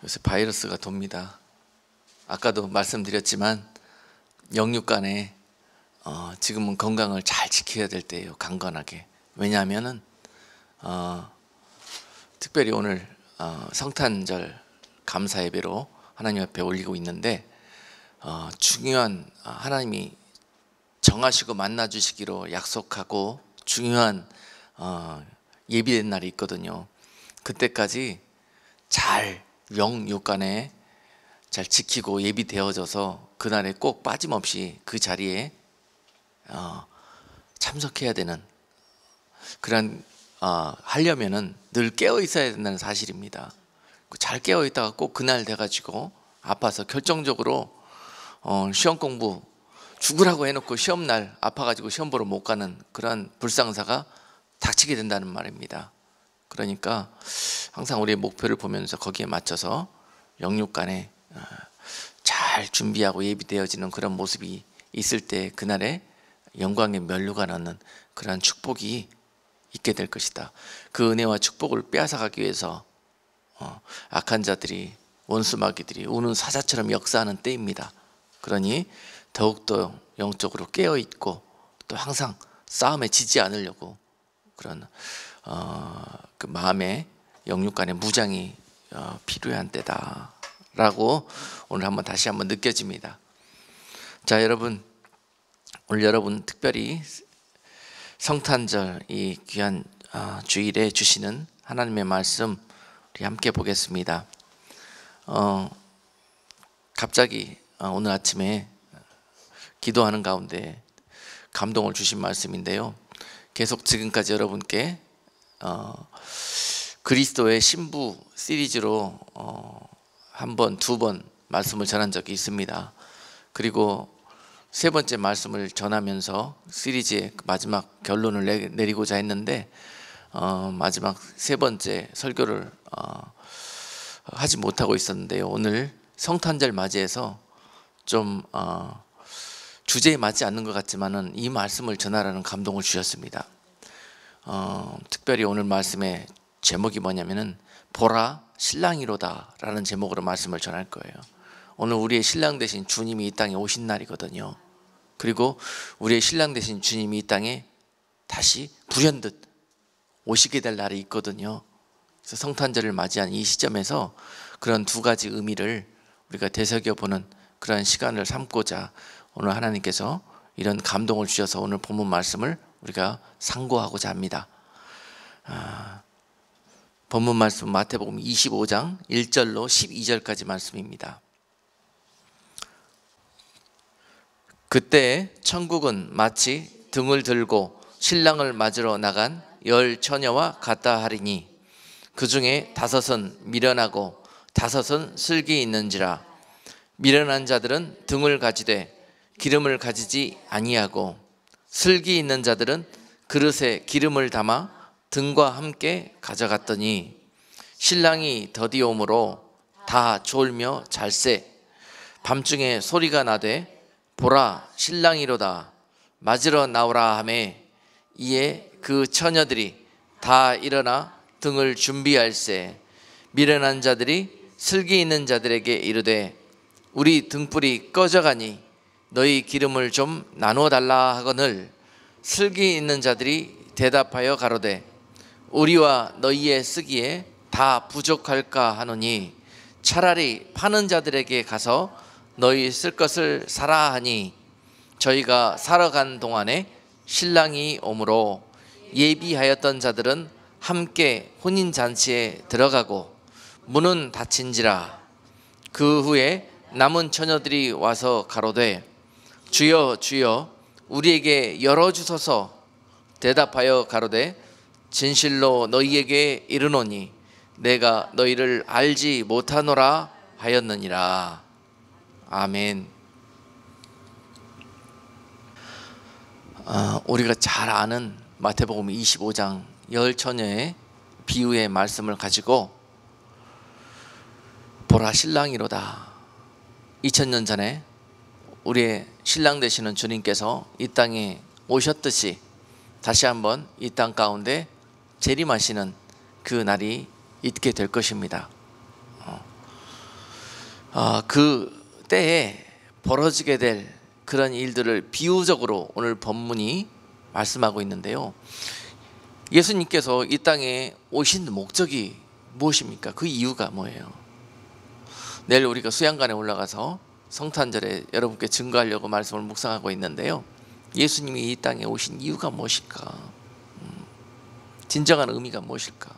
요새 바이러스가 돕니다. 아까도 말씀드렸지만 영육간에 지금은 건강을 잘 지켜야 될 때예요. 강건하게. 왜냐하면은 특별히 오늘 성탄절 감사 예배로 하나님 앞에 올리고 있는데 중요한 하나님이 정하시고 만나 주시기로 약속하고 중요한 예비된 날이 있거든요. 그때까지 잘 영육간에 잘 지키고 예비되어져서 그날에 꼭 빠짐없이 그 자리에 참석해야 되는 그런 하려면은 늘 깨어 있어야 된다는 사실입니다. 잘 깨어 있다가 꼭 그날 돼가지고 아파서 결정적으로 시험 공부 죽으라고 해놓고 시험날 아파가지고 시험 보러 못 가는 그런 불상사가 닥치게 된다는 말입니다. 그러니까 항상 우리의 목표를 보면서 거기에 맞춰서 영육간에 잘 준비하고 예비되어지는 그런 모습이 있을 때 그날에 영광의 면류가 나는 그러한 축복이 있게 될 것이다. 그 은혜와 축복을 빼앗아가기 위해서 악한 자들이 원수 마귀들이 우는 사자처럼 역사하는 때입니다. 그러니 더욱더 영적으로 깨어있고 또 항상 싸움에 지지 않으려고 그런 그 마음의 영육간의 무장이 필요한 때다라고 오늘 다시 한번 느껴집니다. 자, 여러분, 오늘 여러분 특별히 성탄절 이 귀한 주일에 주시는 하나님의 말씀 우리 함께 보겠습니다. 갑자기 오늘 아침에 기도하는 가운데 감동을 주신 말씀인데요. 계속 지금까지 여러분께 그리스도의 신부 시리즈로 한 번, 두 번 말씀을 전한 적이 있습니다. 그리고 세 번째 말씀을 전하면서 시리즈의 마지막 결론을 내리고자 했는데 마지막 세 번째 설교를 하지 못하고 있었는데요. 오늘 성탄절 맞이해서 좀 주제에 맞지 않는 것 같지만은 이 말씀을 전하라는 감동을 주셨습니다. 특별히 오늘 말씀의 제목이 뭐냐면은 보라 신랑이로다 라는 제목으로 말씀을 전할 거예요. 오늘 우리의 신랑 되신 주님이 이 땅에 오신 날이거든요. 그리고 우리의 신랑 되신 주님이 이 땅에 다시 불현듯 오시게 될 날이 있거든요. 그래서 성탄절을 맞이한 이 시점에서 그런 두 가지 의미를 우리가 되새겨보는 그런 시간을 삼고자 오늘 하나님께서 이런 감동을 주셔서 오늘 본문 말씀을 우리가 상고하고자 합니다. 본문 말씀 마태복음 25장 1절로 12절까지 말씀입니다. 그때 천국은 마치 등을 들고 신랑을 맞으러 나간 10 처녀와 같다 하리니 그 중에 5은 미련하고 5은 슬기 있는지라. 미련한 자들은 등을 가지되 기름을 가지지 아니하고 슬기 있는 자들은 그릇에 기름을 담아 등과 함께 가져갔더니 신랑이 더디오므로 다 졸며 잘세. 밤중에 소리가 나되 보라 신랑이로다 맞으러 나오라 하매 이에 그 처녀들이 다 일어나 등을 준비할세. 미련한 자들이 슬기 있는 자들에게 이르되 우리 등불이 꺼져가니 너희 기름을 좀 나누어 달라 하거늘 슬기 있는 자들이 대답하여 가로되 우리와 너희의 쓰기에 다 부족할까 하노니 차라리 파는 자들에게 가서 너희 쓸 것을 사라 하니 저희가 사러 간 동안에 신랑이 오므로 예비하였던 자들은 함께 혼인잔치에 들어가고 문은 닫힌지라. 그 후에 남은 처녀들이 와서 가로되 주여 주여 우리에게 열어주소서. 대답하여 가로되 진실로 너희에게 이르노니 내가 너희를 알지 못하노라 하였느니라. 아멘. 우리가 잘 아는 마태복음 25장 10 처녀의 비유의 말씀을 가지고 보라 신랑이로다. 2000년 전에 우리의 신랑 되시는 주님께서 이 땅에 오셨듯이 다시 한번 이 땅 가운데 재림하시는 그 날이 있게 될 것입니다. 그 때에 벌어지게 될 그런 일들을 비유적으로 오늘 본문이 말씀하고 있는데요. 예수님께서 이 땅에 오신 목적이 무엇입니까? 그 이유가 뭐예요? 내일 우리가 수양관에 올라가서 성탄절에 여러분께 증거하려고 말씀을 묵상하고 있는데요. 예수님이 이 땅에 오신 이유가 무엇일까? 진정한 의미가 무엇일까?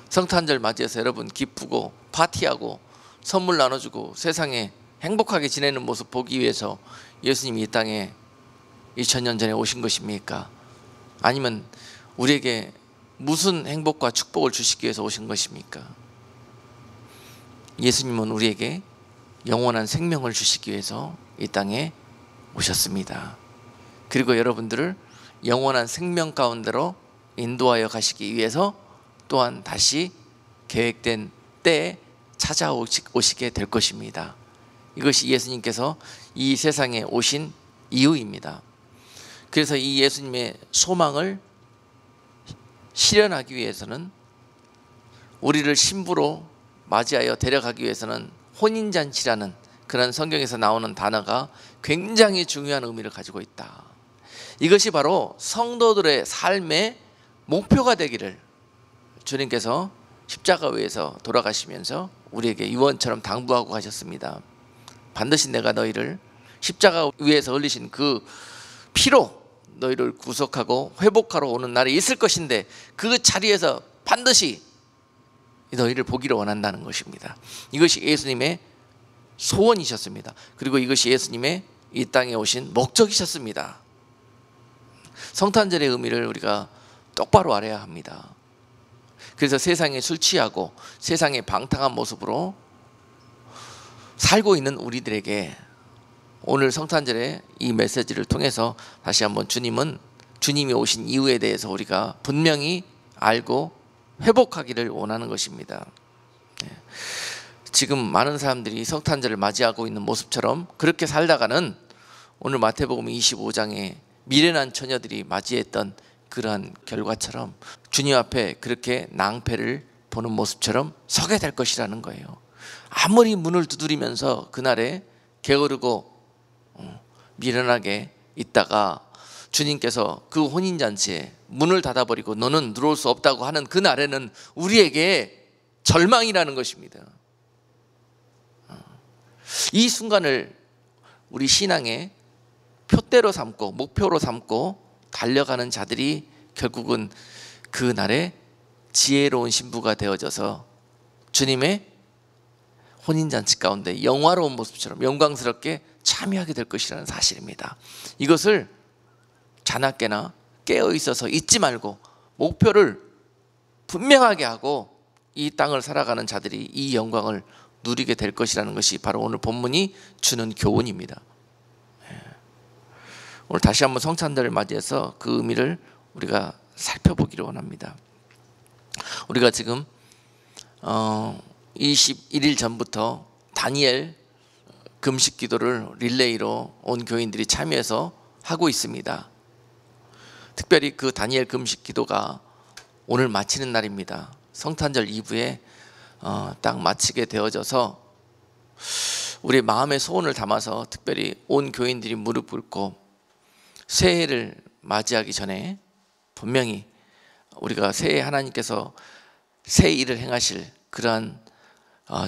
성탄절 맞이해서 여러분 기쁘고 파티하고 선물 나눠주고 세상에 행복하게 지내는 모습 보기 위해서 예수님이 이 땅에 2000년 전에 오신 것입니까? 아니면 우리에게 무슨 행복과 축복을 주시기 위해서 오신 것입니까? 예수님은 우리에게 영원한 생명을 주시기 위해서 이 땅에 오셨습니다. 그리고 여러분들을 영원한 생명 가운데로 인도하여 가시기 위해서 또한 다시 계획된 때에 찾아오시게 될 것입니다. 이것이 예수님께서 이 세상에 오신 이유입니다. 그래서 이 예수님의 소망을 실현하기 위해서는, 우리를 신부로 맞이하여 데려가기 위해서는 혼인잔치라는 그런 성경에서 나오는 단어가 굉장히 중요한 의미를 가지고 있다. 이것이 바로 성도들의 삶의 목표가 되기를 주님께서 십자가 위에서 돌아가시면서 우리에게 유언처럼 당부하고 가셨습니다. 반드시 내가 너희를 십자가 위에서 흘리신 그 피로 너희를 구속하고 회복하러 오는 날이 있을 것인데, 그 자리에서 반드시 너희를 보기를 원한다는 것입니다. 이것이 예수님의 소원이셨습니다. 그리고 이것이 예수님의 이 땅에 오신 목적이셨습니다. 성탄절의 의미를 우리가 똑바로 알아야 합니다. 그래서 세상에 술 취하고 세상에 방탕한 모습으로 살고 있는 우리들에게 오늘 성탄절의 이 메시지를 통해서 다시 한번 주님이 오신 이유에 대해서 우리가 분명히 알고 회복하기를 원하는 것입니다. 지금 많은 사람들이 성탄절을 맞이하고 있는 모습처럼 그렇게 살다가는 오늘 마태복음 25장에 미련한 처녀들이 맞이했던 그러한 결과처럼 주님 앞에 그렇게 낭패를 보는 모습처럼 서게 될 것이라는 거예요. 아무리 문을 두드리면서 그날에 게으르고 미련하게 있다가 주님께서 그 혼인잔치에 문을 닫아버리고 너는 들어올 수 없다고 하는 그날에는 우리에게 절망이라는 것입니다. 이 순간을 우리 신앙의 표대로 삼고 목표로 삼고 달려가는 자들이 결국은 그날에 지혜로운 신부가 되어져서 주님의 혼인잔치 가운데 영화로운 모습처럼 영광스럽게 참여하게 될 것이라는 사실입니다. 이것을 자나깨나 깨어있어서 잊지 말고 목표를 분명하게 하고 이 땅을 살아가는 자들이 이 영광을 누리게 될 것이라는 것이 바로 오늘 본문이 주는 교훈입니다. 오늘 다시 한번 성탄절을 맞이해서 그 의미를 우리가 살펴보기를 원합니다. 우리가 지금 21일 전부터 다니엘 금식 기도를 릴레이로 온 교인들이 참여해서 하고 있습니다. 특별히 그 다니엘 금식 기도가 오늘 마치는 날입니다. 성탄절 이브에 딱 마치게 되어져서 우리의 마음의 소원을 담아서 특별히 온 교인들이 무릎 꿇고 새해를 맞이하기 전에 분명히 우리가 새해 하나님께서 새 일을 행하실 그러한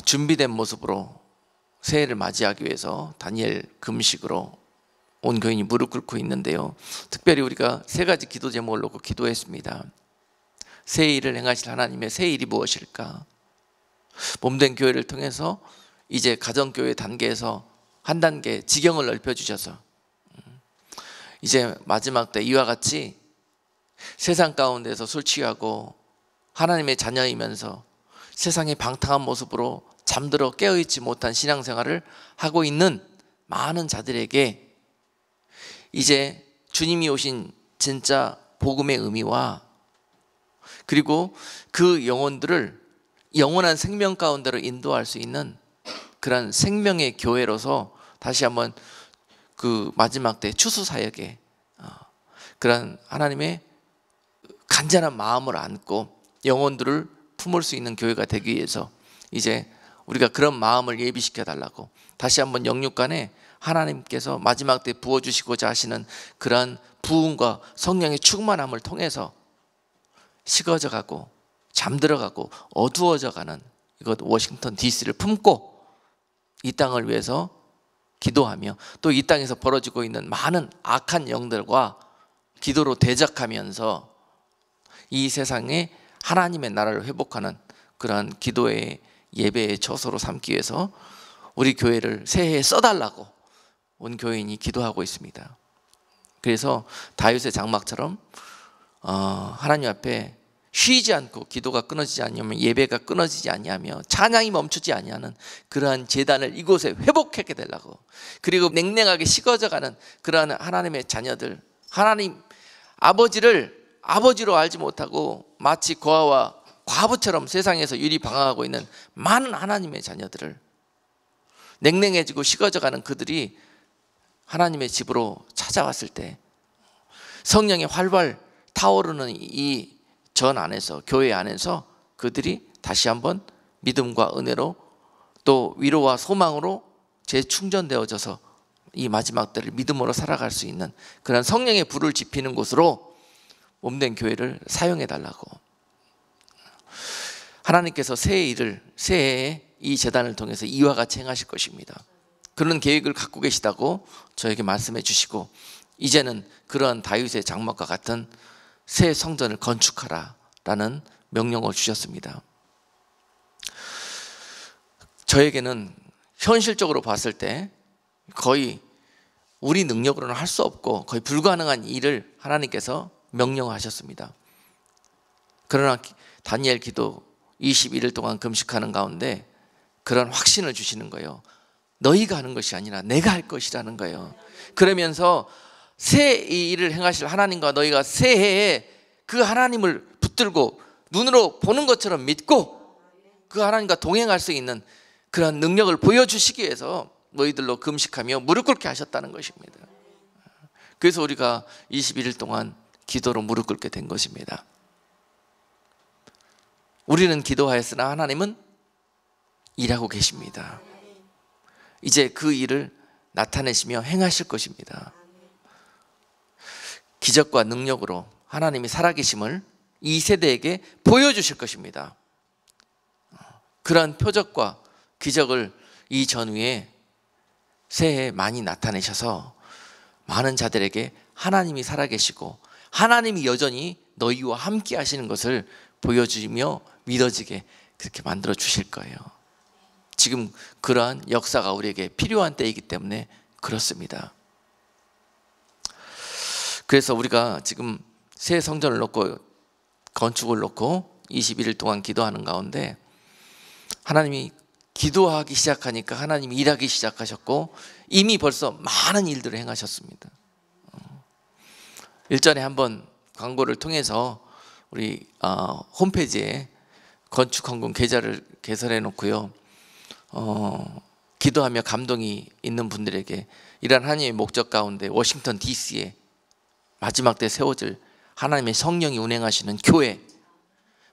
준비된 모습으로 새해를 맞이하기 위해서 다니엘 금식으로 온 교인이 무릎 꿇고 있는데요. 특별히 우리가 세 가지 기도 제목을 놓고 기도했습니다. 새 일을 행하실 하나님의 새 일이 무엇일까? 몸된 교회를 통해서 이제 가정교회 단계에서 한 단계 지경을 넓혀주셔서 이제 마지막 때 이와 같이 세상 가운데서 술 취하고 하나님의 자녀이면서 세상의 방탕한 모습으로 잠들어 깨어있지 못한 신앙생활을 하고 있는 많은 자들에게 이제 주님이 오신 진짜 복음의 의미와 그리고 그 영혼들을 영원한 생명 가운데로 인도할 수 있는 그런 생명의 교회로서 다시 한번 그 마지막 때 추수 사역에 그런 하나님의 간절한 마음을 안고 영혼들을 품을 수 있는 교회가 되기 위해서 이제 우리가 그런 마음을 예비시켜 달라고 다시 한번 영육간에 하나님께서 마지막 때 부어주시고자 하시는 그러한 부흥과 성령의 충만함을 통해서 식어져가고 잠들어가고 어두워져가는 이것 워싱턴 DC를 품고 이 땅을 위해서 기도하며 또 이 땅에서 벌어지고 있는 많은 악한 영들과 기도로 대적하면서 이 세상에 하나님의 나라를 회복하는 그러한 기도의 예배의 처소로 삼기 위해서 우리 교회를 새해에 써달라고 온 교인이 기도하고 있습니다. 그래서 다윗의 장막처럼 하나님 앞에 쉬지 않고 기도가 끊어지지 아니하면 예배가 끊어지지 아니하며 찬양이 멈추지 아니하는 그러한 제단을 이곳에 회복하게 되려고, 그리고 냉랭하게 식어져가는 그러한 하나님의 자녀들, 하나님 아버지를 아버지로 알지 못하고 마치 고아와 과부처럼 세상에서 유리방황하고 있는 많은 하나님의 자녀들을, 냉랭해지고 식어져가는 그들이 하나님의 집으로 찾아왔을 때 성령의 활발 타오르는 이 전 안에서, 교회 안에서 그들이 다시 한번 믿음과 은혜로 또 위로와 소망으로 재충전되어져서 이 마지막 때를 믿음으로 살아갈 수 있는 그런 성령의 불을 지피는 곳으로 몸된 교회를 사용해 달라고 하나님께서 새해에 이 제단을 통해서 이와 같이 행하실 것입니다. 그런 계획을 갖고 계시다고 저에게 말씀해 주시고, 이제는 그러한 다윗의 장막과 같은 새 성전을 건축하라라는 명령을 주셨습니다. 저에게는 현실적으로 봤을 때 거의 우리 능력으로는 할 수 없고 거의 불가능한 일을 하나님께서 명령하셨습니다. 그러나 다니엘 기도 21일 동안 금식하는 가운데 그런 확신을 주시는 거예요. 너희가 하는 것이 아니라 내가 할 것이라는 거예요. 그러면서 새 일을 행하실 하나님과 너희가 새해에 그 하나님을 붙들고 눈으로 보는 것처럼 믿고 그 하나님과 동행할 수 있는 그런 능력을 보여주시기 위해서 너희들로 금식하며 무릎 꿇게 하셨다는 것입니다. 그래서 우리가 21일 동안 기도로 무릎 꿇게 된 것입니다. 우리는 기도하였으나 하나님은 일하고 계십니다. 이제 그 일을 나타내시며 행하실 것입니다. 기적과 능력으로 하나님이 살아계심을 이 세대에게 보여주실 것입니다. 그러한 표적과 기적을 이 전후에 새해에 많이 나타내셔서 많은 자들에게 하나님이 살아계시고 하나님이 여전히 너희와 함께 하시는 것을 보여주며 믿어지게 그렇게 만들어 주실 거예요. 지금 그러한 역사가 우리에게 필요한 때이기 때문에 그렇습니다. 그래서 우리가 지금 새 성전을 놓고 건축을 놓고 21일 동안 기도하는 가운데 하나님이 기도하기 시작하니까 하나님이 일하기 시작하셨고 이미 벌써 많은 일들을 행하셨습니다. 일전에 한번 광고를 통해서 우리 홈페이지에 건축헌금 계좌를 개설해 놓고요, 기도하며 감동이 있는 분들에게 이러한 하나님의 목적 가운데 워싱턴 DC에 마지막 때 세워질 하나님의 성령이 운행하시는 교회,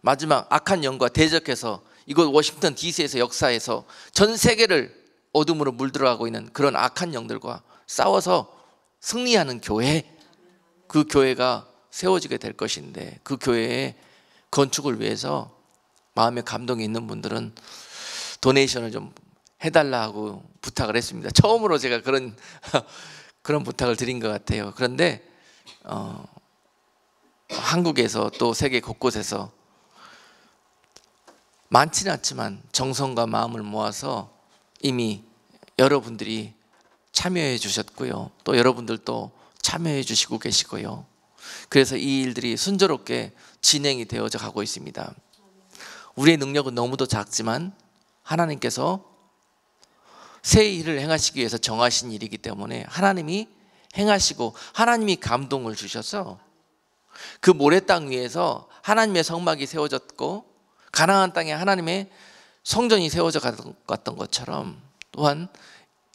마지막 악한 영과 대적해서 이곳 워싱턴 DC에서 역사에서 전 세계를 어둠으로 물들어가고 있는 그런 악한 영들과 싸워서 승리하는 교회, 그 교회가 세워지게 될 것인데 그 교회의 건축을 위해서 마음에 감동이 있는 분들은 도네이션을 좀 해달라고 부탁을 했습니다. 처음으로 제가 그런 부탁을 드린 것 같아요. 그런데 한국에서 또 세계 곳곳에서 많지는 않지만 정성과 마음을 모아서 이미 여러분들이 참여해 주셨고요, 또 여러분들도 참여해 주시고 계시고요. 그래서 이 일들이 순조롭게 진행이 되어져 가고 있습니다. 우리의 능력은 너무도 작지만 하나님께서 새 일을 행하시기 위해서 정하신 일이기 때문에 하나님이 행하시고 하나님이 감동을 주셔서 그 모래땅 위에서 하나님의 성막이 세워졌고 가나안 땅에 하나님의 성전이 세워져 갔던 것처럼 또한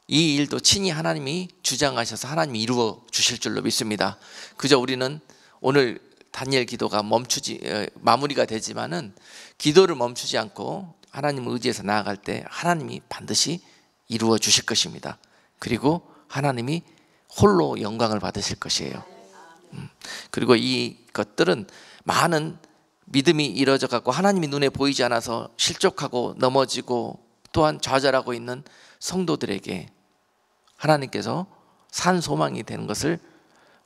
이 일도 친히 하나님이 주장하셔서 하나님이 이루어 주실 줄로 믿습니다. 그저 우리는 오늘 다니엘 기도가 마무리가 되지만은 기도를 멈추지 않고 하나님을 의지해서 나아갈 때 하나님이 반드시 이루어 주실 것입니다. 그리고 하나님이 홀로 영광을 받으실 것이에요. 그리고 이 것들은 많은 믿음이 이루어져 갖고 하나님이 눈에 보이지 않아서 실족하고 넘어지고 또한 좌절하고 있는 성도들에게 하나님께서 산 소망이 되는 것을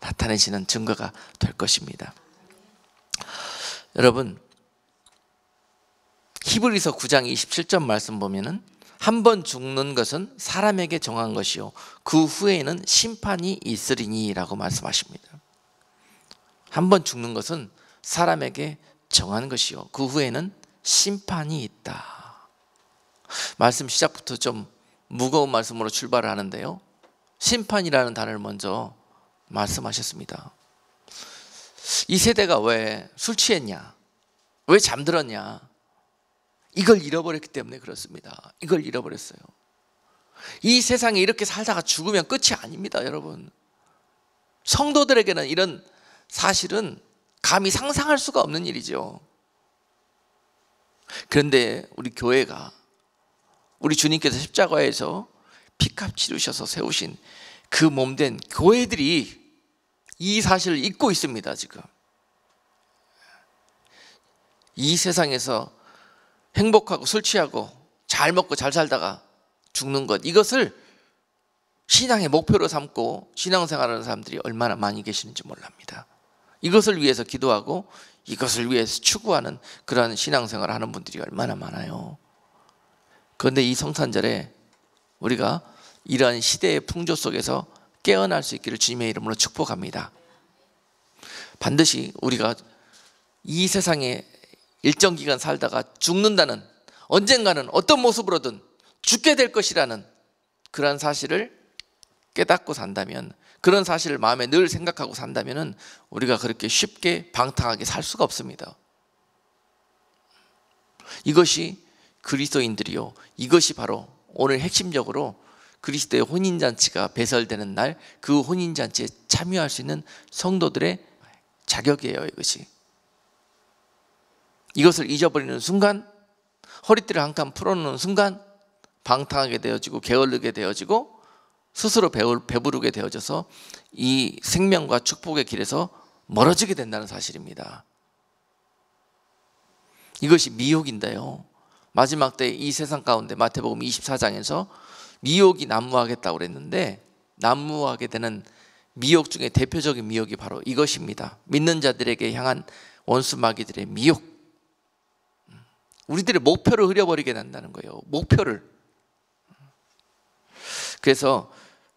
나타내시는 증거가 될 것입니다. 여러분, 히브리서 9장 27절 말씀 보면은 한 번 죽는 것은 사람에게 정한 것이요 그 후에는 심판이 있으리니 라고 말씀하십니다. 한 번 죽는 것은 사람에게 정한 것이요 그 후에는 심판이 있다. 말씀 시작부터 좀 무거운 말씀으로 출발을 하는데요, 심판이라는 단어를 먼저 말씀하셨습니다. 이 세대가 왜 술 취했냐, 왜 잠들었냐, 이걸 잃어버렸기 때문에 그렇습니다. 이걸 잃어버렸어요. 이 세상에 이렇게 살다가 죽으면 끝이 아닙니다, 여러분. 성도들에게는 이런 사실은 감히 상상할 수가 없는 일이죠. 그런데 우리 교회가, 우리 주님께서 십자가에서 피값 치르셔서 세우신 그 몸된 교회들이 이 사실을 잊고 있습니다. 지금 이 세상에서 행복하고 술 취하고 잘 먹고 잘 살다가 죽는 것, 이것을 신앙의 목표로 삼고 신앙생활하는 사람들이 얼마나 많이 계시는지 몰랍니다. 이것을 위해서 기도하고 이것을 위해서 추구하는 그러한 신앙생활을 하는 분들이 얼마나 많아요. 그런데 이 성탄절에 우리가 이러한 시대의 풍조 속에서 깨어날 수 있기를 주님의 이름으로 축복합니다. 반드시 우리가 이 세상에 일정 기간 살다가 죽는다는, 언젠가는 어떤 모습으로든 죽게 될 것이라는 그런 사실을 깨닫고 산다면, 그런 사실을 마음에 늘 생각하고 산다면 우리가 그렇게 쉽게 방탕하게 살 수가 없습니다. 이것이 그리스도인들이요, 이것이 바로 오늘 핵심적으로 그리스도의 혼인잔치가 배설되는 날, 그 혼인잔치에 참여할 수 있는 성도들의 자격이에요. 이것을 잊어버리는 순간, 허리띠를 한 칸 풀어놓는 순간 방탕하게 되어지고 게을르게 되어지고 스스로 배부르게 되어져서 이 생명과 축복의 길에서 멀어지게 된다는 사실입니다. 이것이 미혹인데요, 마지막 때 이 세상 가운데 마태복음 24장에서 미혹이 난무하겠다고 그랬는데, 난무하게 되는 미혹 중에 대표적인 미혹이 바로 이것입니다. 믿는 자들에게 향한 원수 마귀들의 미혹. 우리들의 목표를 흐려버리게 된다는 거예요. 목표를. 그래서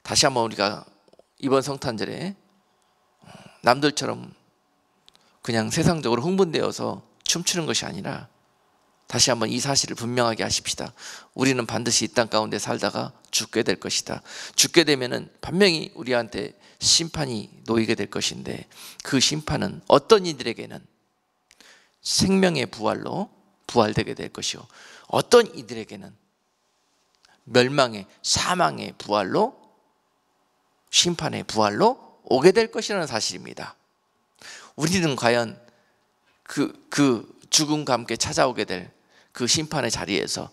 다시 한번 우리가 이번 성탄절에 남들처럼 그냥 세상적으로 흥분되어서 춤추는 것이 아니라 다시 한번 이 사실을 분명하게 하십시다. 우리는 반드시 이 땅 가운데 살다가 죽게 될 것이다. 죽게 되면은 분명히 우리한테 심판이 놓이게 될 것인데, 그 심판은 어떤 이들에게는 생명의 부활로 부활되게 될 것이요, 어떤 이들에게는 멸망의, 사망의 부활로, 심판의 부활로 오게 될 것이라는 사실입니다. 우리는 과연 그 죽음과 함께 찾아오게 될 그 심판의 자리에서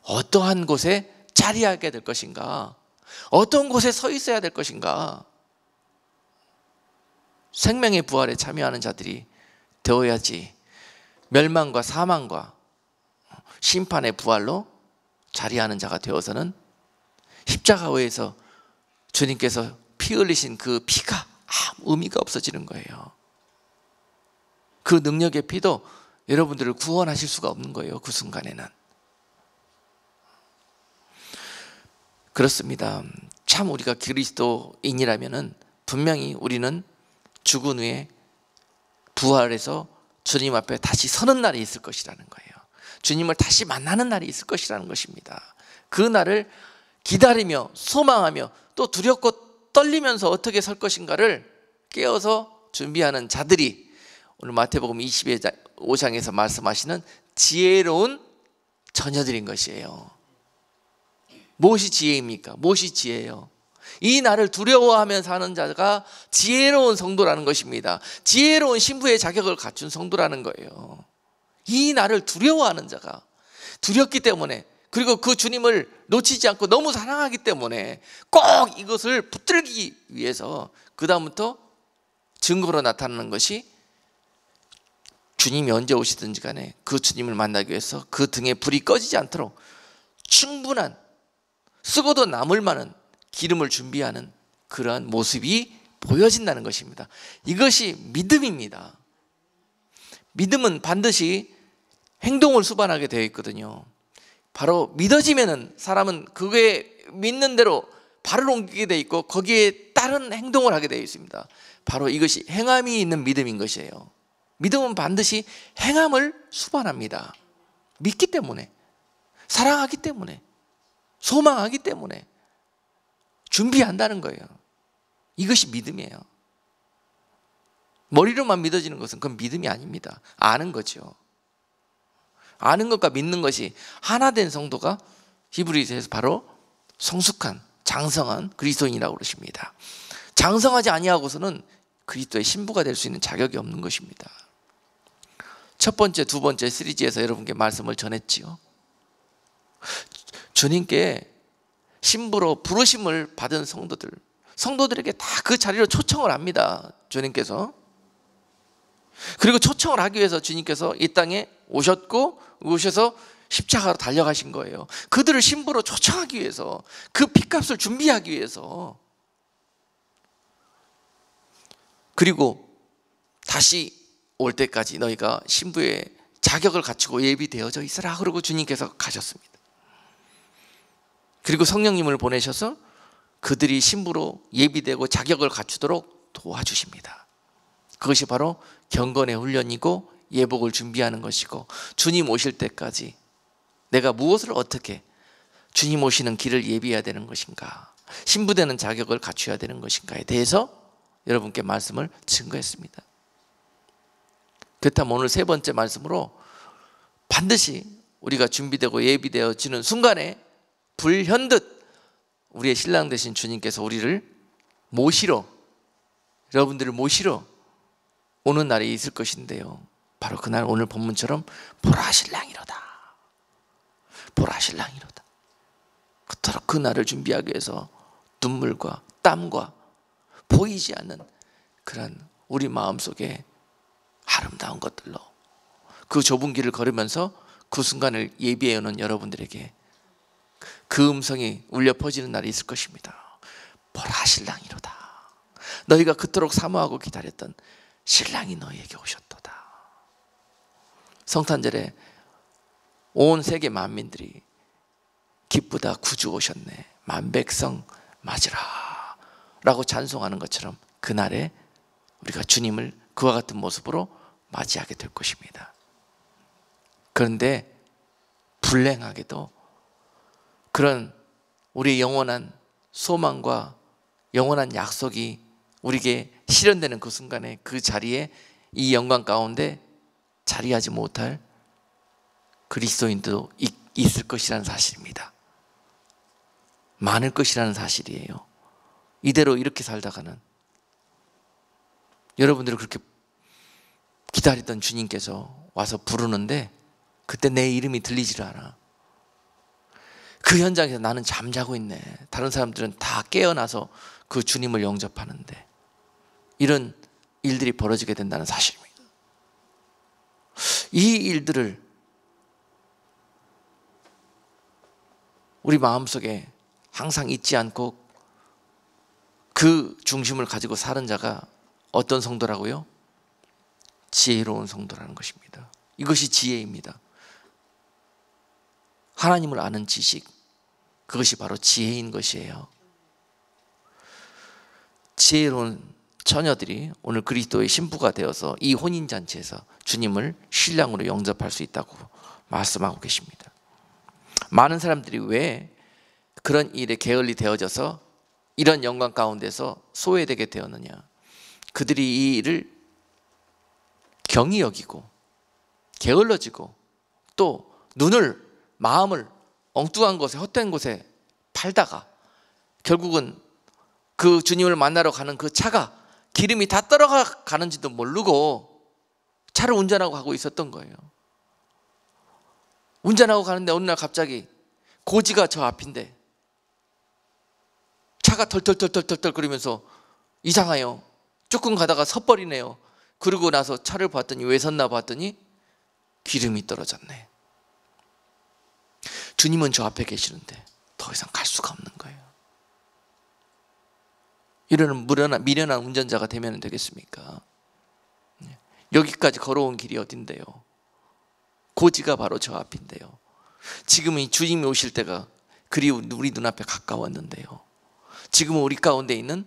어떠한 곳에 자리하게 될 것인가, 어떤 곳에 서 있어야 될 것인가. 생명의 부활에 참여하는 자들이 되어야지 멸망과 사망과 심판의 부활로 자리하는 자가 되어서는 십자가에서 주님께서 피 흘리신 그 피가 아무 의미가 없어지는 거예요. 그 능력의 피도 여러분들을 구원하실 수가 없는 거예요. 그 순간에는. 그렇습니다. 참 우리가 그리스도인이라면 분명히 우리는 죽은 후에 부활해서 주님 앞에 다시 서는 날이 있을 것이라는 거예요. 주님을 다시 만나는 날이 있을 것이라는 것입니다. 그 날을 기다리며 소망하며 또 두렵고 떨리면서 어떻게 설 것인가를 깨어서 준비하는 자들이 오늘 마태복음 25장에서 말씀하시는 지혜로운 자녀들인 것이에요. 무엇이 지혜입니까? 무엇이 지혜예요? 이 날을 두려워하며 사는 자가 지혜로운 성도라는 것입니다. 지혜로운 신부의 자격을 갖춘 성도라는 거예요. 이 날을 두려워하는 자가, 두렵기 때문에, 그리고 그 주님을 놓치지 않고 너무 사랑하기 때문에 꼭 이것을 붙들기 위해서 그 다음부터 증거로 나타나는 것이 주님이 언제 오시든지 간에 그 주님을 만나기 위해서 그 등에 불이 꺼지지 않도록 충분한, 쓰고도 남을 만한 기름을 준비하는 그러한 모습이 보여진다는 것입니다. 이것이 믿음입니다. 믿음은 반드시 행동을 수반하게 되어 있거든요. 바로 믿어지면은 사람은 그게 믿는 대로 발을 옮기게 되어 있고 거기에 따른 행동을 하게 되어 있습니다. 바로 이것이 행함이 있는 믿음인 것이에요. 믿음은 반드시 행함을 수반합니다. 믿기 때문에, 사랑하기 때문에, 소망하기 때문에 준비한다는 거예요. 이것이 믿음이에요. 머리로만 믿어지는 것은 그건 믿음이 아닙니다. 아는 거죠. 아는 것과 믿는 것이 하나 된 성도가 히브리서에서 바로 성숙한, 장성한 그리스도인이라고 그러십니다. 장성하지 아니하고서는 그리스도의 신부가 될 수 있는 자격이 없는 것입니다. 첫 번째, 두 번째 시리즈에서 여러분께 말씀을 전했지요. 주님께 신부로 부르심을 받은 성도들에게 다 그 자리로 초청을 합니다. 주님께서. 그리고 초청을 하기 위해서 주님께서 이 땅에 오셔서 십자가로 달려가신 거예요. 그들을 신부로 초청하기 위해서, 그 핏값을 준비하기 위해서. 그리고 다시 올 때까지 너희가 신부의 자격을 갖추고 예비되어져 있으라 그러고 주님께서 가셨습니다. 그리고 성령님을 보내셔서 그들이 신부로 예비되고 자격을 갖추도록 도와주십니다. 그것이 바로 경건의 훈련이고 예복을 준비하는 것이고, 주님 오실 때까지 내가 무엇을 어떻게, 주님 오시는 길을 예비해야 되는 것인가, 신부되는 자격을 갖춰야 되는 것인가에 대해서 여러분께 말씀을 증거했습니다. 그렇다면 오늘 세 번째 말씀으로 반드시 우리가 준비되고 예비되어지는 순간에 불현듯 우리의 신랑 되신 주님께서 우리를 모시러, 여러분들을 모시러 오는 날이 있을 것인데요, 바로 그날 오늘 본문처럼 보라 신랑이로다, 보라 신랑이로다. 그토록 그 날을 준비하기 위해서 눈물과 땀과 보이지 않는 그런 우리 마음속에 아름다운 것들로 그 좁은 길을 걸으면서 그 순간을 예비해 오는 여러분들에게 그 음성이 울려 퍼지는 날이 있을 것입니다. 보라 신랑이로다. 너희가 그토록 사모하고 기다렸던 신랑이 너희에게 오셨도다. 성탄절에 온 세계 만민들이 기쁘다, 구주 오셨네, 만백성 맞으라 라고 찬송하는 것처럼 그날에 우리가 주님을 그와 같은 모습으로 맞이하게 될 것입니다. 그런데 불행하게도 그런 우리의 영원한 소망과 영원한 약속이 우리에게 실현되는 그 순간에 그 자리에 이 영광 가운데 자리하지 못할 그리스도인도 있을 것이라는 사실입니다. 많을 것이라는 사실이에요. 이대로 이렇게 살다가는 여러분들을 그렇게 기다리던 주님께서 와서 부르는데 그때 내 이름이 들리지를 않아. 그 현장에서 나는 잠자고 있네. 다른 사람들은 다 깨어나서 그 주님을 영접하는데 이런 일들이 벌어지게 된다는 사실입니다. 이 일들을 우리 마음속에 항상 잊지 않고 그 중심을 가지고 사는 자가 어떤 성도라고요? 지혜로운 성도라는 것입니다. 이것이 지혜입니다. 하나님을 아는 지식, 그것이 바로 지혜인 것이에요. 지혜로운 처녀들이 오늘 그리스도의 신부가 되어서 이 혼인잔치에서 주님을 신랑으로 영접할 수 있다고 말씀하고 계십니다. 많은 사람들이 왜 그런 일에 게을리 되어져서 이런 영광 가운데서 소외되게 되었느냐. 그들이 이 일을 경히 여기고 게을러지고 또 눈을, 마음을 엉뚱한 곳에, 헛된 곳에 팔다가 결국은 그 주님을 만나러 가는 그 차가 기름이 다 떨어가는지도 모르고 차를 운전하고 가고 있었던 거예요. 운전하고 가는데 어느 날 갑자기 고지가 저 앞인데 차가 덜덜덜덜덜 거리면서 이상해요. 조금 가다가 섣버리네요. 그러고 나서 차를 봤더니 왜 섰나 봤더니 기름이 떨어졌네. 주님은 저 앞에 계시는데 더 이상 갈 수가 없는 거예요. 이런 미련한 운전자가 되면 되겠습니까? 여기까지 걸어온 길이 어딘데요? 고지가 바로 저 앞인데요. 지금은 주님이 오실 때가 그리 우리 눈앞에 가까웠는데요. 지금은 우리 가운데 있는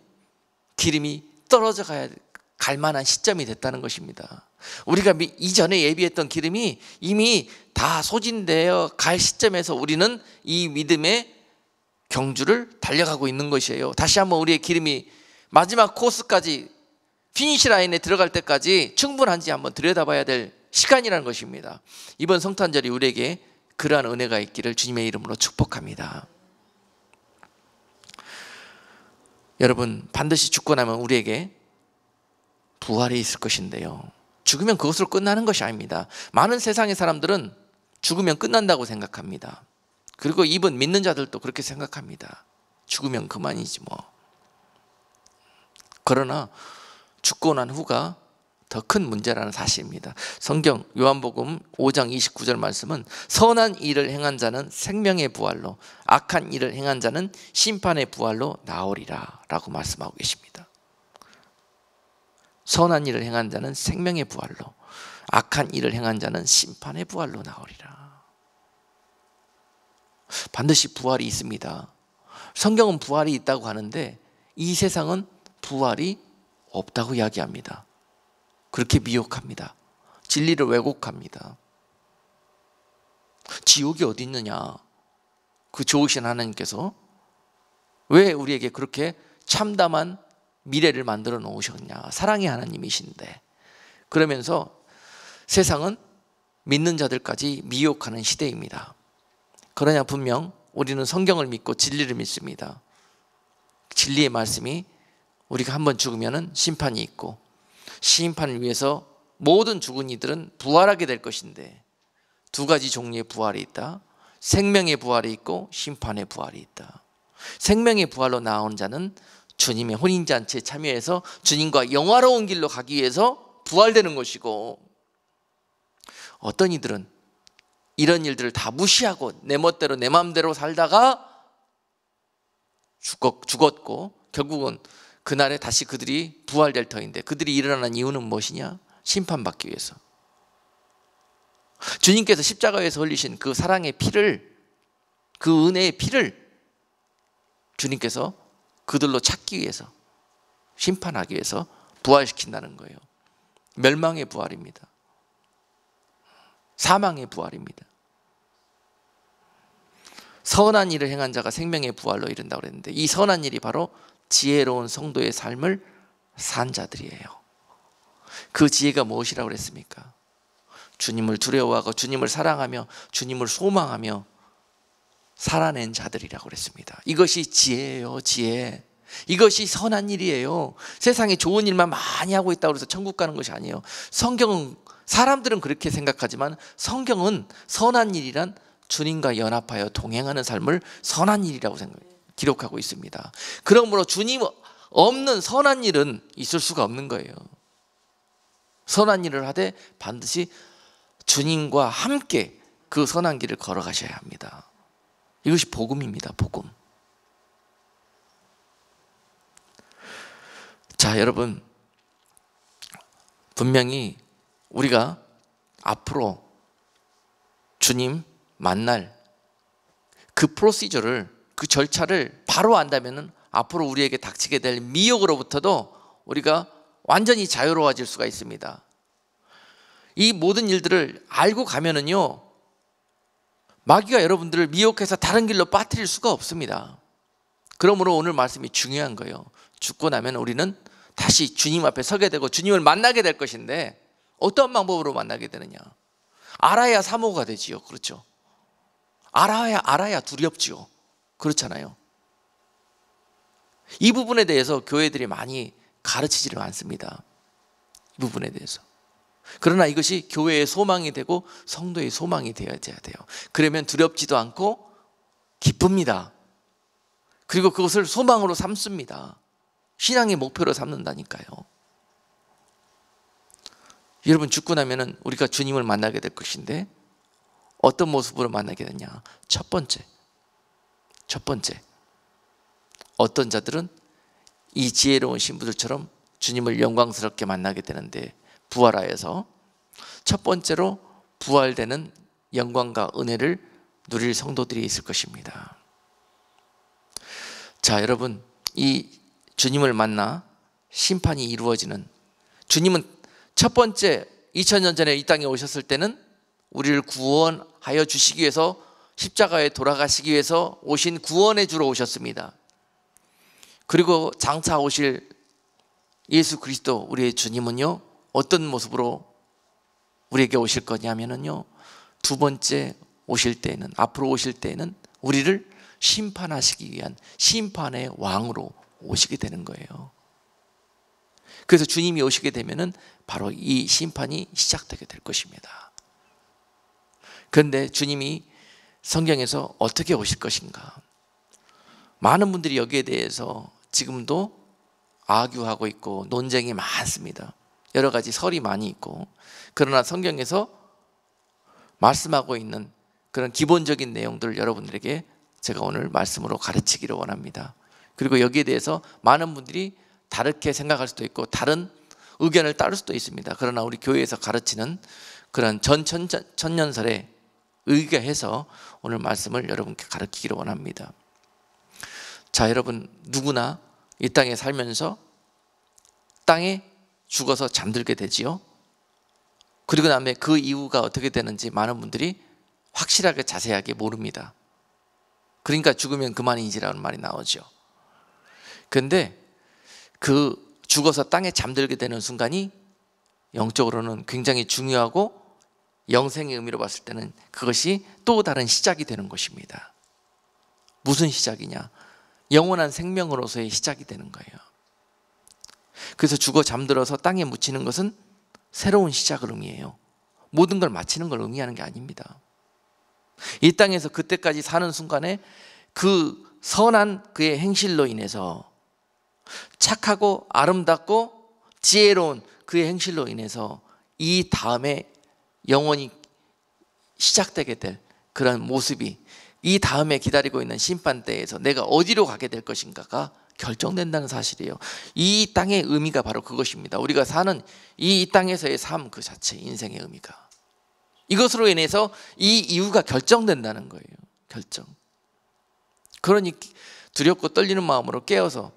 기름이 떨어져 갈 만한 시점이 됐다는 것입니다. 우리가 이전에 예비했던 기름이 이미 다 소진되어 갈 시점에서 우리는 이 믿음의 경주를 달려가고 있는 것이에요. 다시 한번 우리의 기름이 마지막 코스까지 피니시 라인에 들어갈 때까지 충분한지 한번 들여다봐야 될 시간이라는 것입니다. 이번 성탄절이 우리에게 그러한 은혜가 있기를 주님의 이름으로 축복합니다. 여러분, 반드시 죽고 나면 우리에게 부활이 있을 것인데요, 죽으면 그것으로 끝나는 것이 아닙니다. 많은 세상의 사람들은 죽으면 끝난다고 생각합니다. 그리고 이번 믿는 자들도 그렇게 생각합니다. 죽으면 그만이지 뭐. 그러나 죽고 난 후가 더 큰 문제라는 사실입니다. 성경 요한복음 5장 29절 말씀은 선한 일을 행한 자는 생명의 부활로, 악한 일을 행한 자는 심판의 부활로 나오리라 라고 말씀하고 계십니다. 선한 일을 행한 자는 생명의 부활로, 악한 일을 행한 자는 심판의 부활로 나오리라. 반드시 부활이 있습니다. 성경은 부활이 있다고 하는데 이 세상은 부활이 없다고 이야기합니다. 그렇게 미혹합니다. 진리를 왜곡합니다. 지옥이 어디 있느냐? 그 좋으신 하나님께서 왜 우리에게 그렇게 참담한 미래를 만들어 놓으셨냐? 사랑의 하나님이신데. 그러면서 세상은 믿는 자들까지 미혹하는 시대입니다. 그러나 분명 우리는 성경을 믿고 진리를 믿습니다. 진리의 말씀이 우리가 한번 죽으면 심판이 있고, 심판을 위해서 모든 죽은 이들은 부활하게 될 것인데, 두 가지 종류의 부활이 있다. 생명의 부활이 있고 심판의 부활이 있다. 생명의 부활로 나온 자는 주님의 혼인잔치에 참여해서 주님과 영화로운 길로 가기 위해서 부활되는 것이고, 어떤 이들은 이런 일들을 다 무시하고 내 멋대로 내 마음대로 살다가 죽었고, 결국은 그날에 다시 그들이 부활될 터인데, 그들이 일어난 이유는 무엇이냐? 심판받기 위해서. 주님께서 십자가에서 흘리신 그 사랑의 피를, 그 은혜의 피를 주님께서 그들로 찾기 위해서, 심판하기 위해서 부활시킨다는 거예요. 멸망의 부활입니다. 사망의 부활입니다. 선한 일을 행한 자가 생명의 부활로 이른다고 그랬는데, 이 선한 일이 바로 지혜로운 성도의 삶을 산 자들이에요. 그 지혜가 무엇이라고 그랬습니까? 주님을 두려워하고 주님을 사랑하며 주님을 소망하며 살아낸 자들이라고 그랬습니다. 이것이 지혜예요. 지혜. 이것이 선한 일이에요. 세상에 좋은 일만 많이 하고 있다고 해서 천국 가는 것이 아니에요. 성경은, 사람들은 그렇게 생각하지만 성경은 선한 일이란 주님과 연합하여 동행하는 삶을 선한 일이라고 기록하고 있습니다. 그러므로 주님 없는 선한 일은 있을 수가 없는 거예요. 선한 일을 하되 반드시 주님과 함께 그 선한 길을 걸어가셔야 합니다. 이것이 복음입니다. 복음. 자, 여러분, 분명히 우리가 앞으로 주님 만날 그 프로시저를, 그 절차를 바로 안다면 앞으로 우리에게 닥치게 될 미혹으로부터도 우리가 완전히 자유로워질 수가 있습니다. 이 모든 일들을 알고 가면은요, 마귀가 여러분들을 미혹해서 다른 길로 빠뜨릴 수가 없습니다. 그러므로 오늘 말씀이 중요한 거예요. 죽고 나면 우리는 다시 주님 앞에 서게 되고 주님을 만나게 될 것인데, 어떤 방법으로 만나게 되느냐? 알아야 사모가 되지요. 그렇죠? 알아야 두렵지요. 그렇잖아요. 이 부분에 대해서 교회들이 많이 가르치지를 않습니다. 이 부분에 대해서. 그러나 이것이 교회의 소망이 되고 성도의 소망이 되어야 돼요. 그러면 두렵지도 않고 기쁩니다. 그리고 그것을 소망으로 삼습니다. 신앙의 목표로 삼는다니까요. 여러분, 죽고 나면은 우리가 주님을 만나게 될 것인데 어떤 모습으로 만나게 되냐? 첫 번째, 어떤 자들은 이 지혜로운 신부들처럼 주님을 영광스럽게 만나게 되는데, 부활하여서 첫 번째로 부활되는 영광과 은혜를 누릴 성도들이 있을 것입니다. 자, 여러분, 이 주님을 만나 심판이 이루어지는, 주님은 첫 번째 2000년 전에 이 땅에 오셨을 때는 우리를 구원하여 주시기 위해서 십자가에 돌아가시기 위해서 오신 구원의 주로 오셨습니다. 그리고 장차 오실 예수 그리스도 우리의 주님은요, 어떤 모습으로 우리에게 오실 거냐면요, 두 번째 오실 때에는, 앞으로 오실 때에는 우리를 심판하시기 위한 심판의 왕으로 오시게 되는 거예요. 그래서 주님이 오시게 되면은 바로 이 심판이 시작되게 될 것입니다. 그런데 주님이 성경에서 어떻게 오실 것인가? 많은 분들이 여기에 대해서 지금도 아규하고 있고 논쟁이 많습니다. 여러 가지 설이 많이 있고, 그러나 성경에서 말씀하고 있는 그런 기본적인 내용들을 여러분들에게 제가 오늘 말씀으로 가르치기를 원합니다. 그리고 여기에 대해서 많은 분들이 다르게 생각할 수도 있고 다른 의견을 따를 수도 있습니다. 그러나 우리 교회에서 가르치는 그런 천년설에 의거해서 오늘 말씀을 여러분께 가르치기를 원합니다. 자, 여러분, 누구나 이 땅에 살면서 땅에 죽어서 잠들게 되지요. 그리고 다음에 그 이유가 어떻게 되는지 많은 분들이 확실하게 자세하게 모릅니다. 그러니까 죽으면 그만이지라는 말이 나오죠. 그런데 그 죽어서 땅에 잠들게 되는 순간이 영적으로는 굉장히 중요하고, 영생의 의미로 봤을 때는 그것이 또 다른 시작이 되는 것입니다. 무슨 시작이냐? 영원한 생명으로서의 시작이 되는 거예요. 그래서 죽어 잠들어서 땅에 묻히는 것은 새로운 시작을 의미해요. 모든 걸 마치는 걸 의미하는 게 아닙니다. 이 땅에서 그때까지 사는 순간에 그 선한 그의 행실로 인해서, 착하고 아름답고 지혜로운 그의 행실로 인해서 이 다음에 영원히 시작되게 될 그런 모습이, 이 다음에 기다리고 있는 심판대에서 내가 어디로 가게 될 것인가가 결정된다는 사실이에요. 이 땅의 의미가 바로 그것입니다. 우리가 사는 이 땅에서의 삶 그 자체, 인생의 의미가, 이것으로 인해서 이 이유가 결정된다는 거예요. 결정. 그러니 두렵고 떨리는 마음으로 깨어서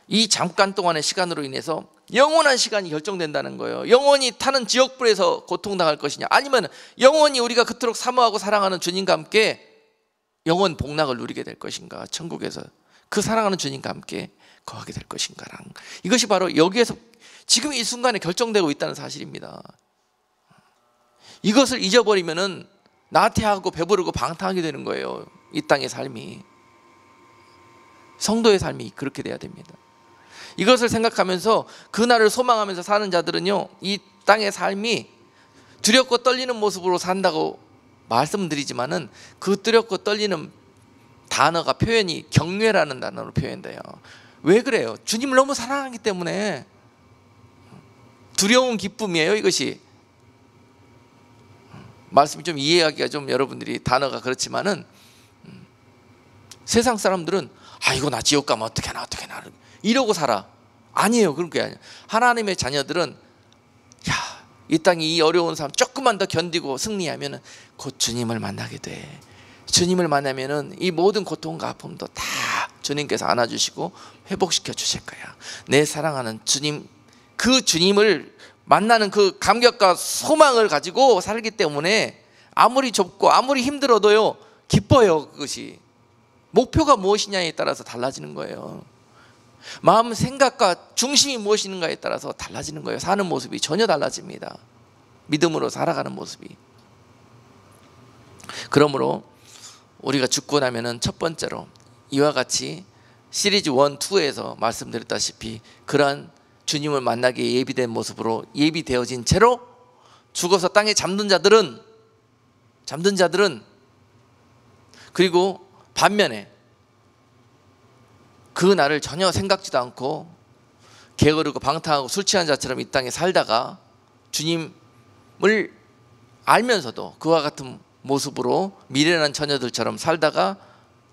이 잠깐 동안의 시간으로 인해서 영원한 시간이 결정된다는 거예요. 영원히 타는 지옥불에서 고통당할 것이냐, 아니면 영원히 우리가 그토록 사모하고 사랑하는 주님과 함께 영원 복락을 누리게 될 것인가, 천국에서 그 사랑하는 주님과 함께 거하게 될 것인가랑, 이것이 바로 여기에서 지금 이 순간에 결정되고 있다는 사실입니다. 이것을 잊어버리면은 나태하고 배부르고 방탕하게 되는 거예요. 이 땅의 삶이, 성도의 삶이 그렇게 돼야 됩니다. 이것을 생각하면서 그날을 소망하면서 사는 자들은요, 이 땅의 삶이 두렵고 떨리는 모습으로 산다고 말씀드리지만은 그 두렵고 떨리는 단어가, 표현이 경외라는 단어로 표현돼요. 왜 그래요? 주님을 너무 사랑하기 때문에. 두려운 기쁨이에요, 이것이. 말씀이 좀 이해하기가 좀 여러분들이 단어가 그렇지만은, 세상 사람들은 이거 나 지옥 가면 어떡하나 이러고 살아. 아니에요. 그런 게 아니에요. 하나님의 자녀들은 이 땅이 이 어려운 삶 조금만 더 견디고 승리하면 곧 주님을 만나게 돼. 주님을 만나면은 이 모든 고통과 아픔도 다 주님께서 안아주시고 회복시켜 주실 거야. 내 사랑하는 주님, 그 주님을 만나는 그 감격과 소망을 가지고 살기 때문에 아무리 좁고 아무리 힘들어도요 기뻐요. 그것이 목표가 무엇이냐에 따라서 달라지는 거예요. 마음 생각과 중심이 무엇인가에 따라서 달라지는 거예요. 사는 모습이 전혀 달라집니다. 믿음으로 살아가는 모습이. 그러므로 우리가 죽고 나면은 첫 번째로 이와 같이 시리즈 1, 2에서 말씀드렸다시피 그러한 주님을 만나기에 예비된 모습으로 예비되어진 채로 죽어서 땅에 잠든 자들은 그리고 반면에 그 날을 전혀 생각지도 않고 게으르고 방탕하고 술 취한 자처럼 이 땅에 살다가 주님을 알면서도 그와 같은 모습으로 미련한 처녀들처럼 살다가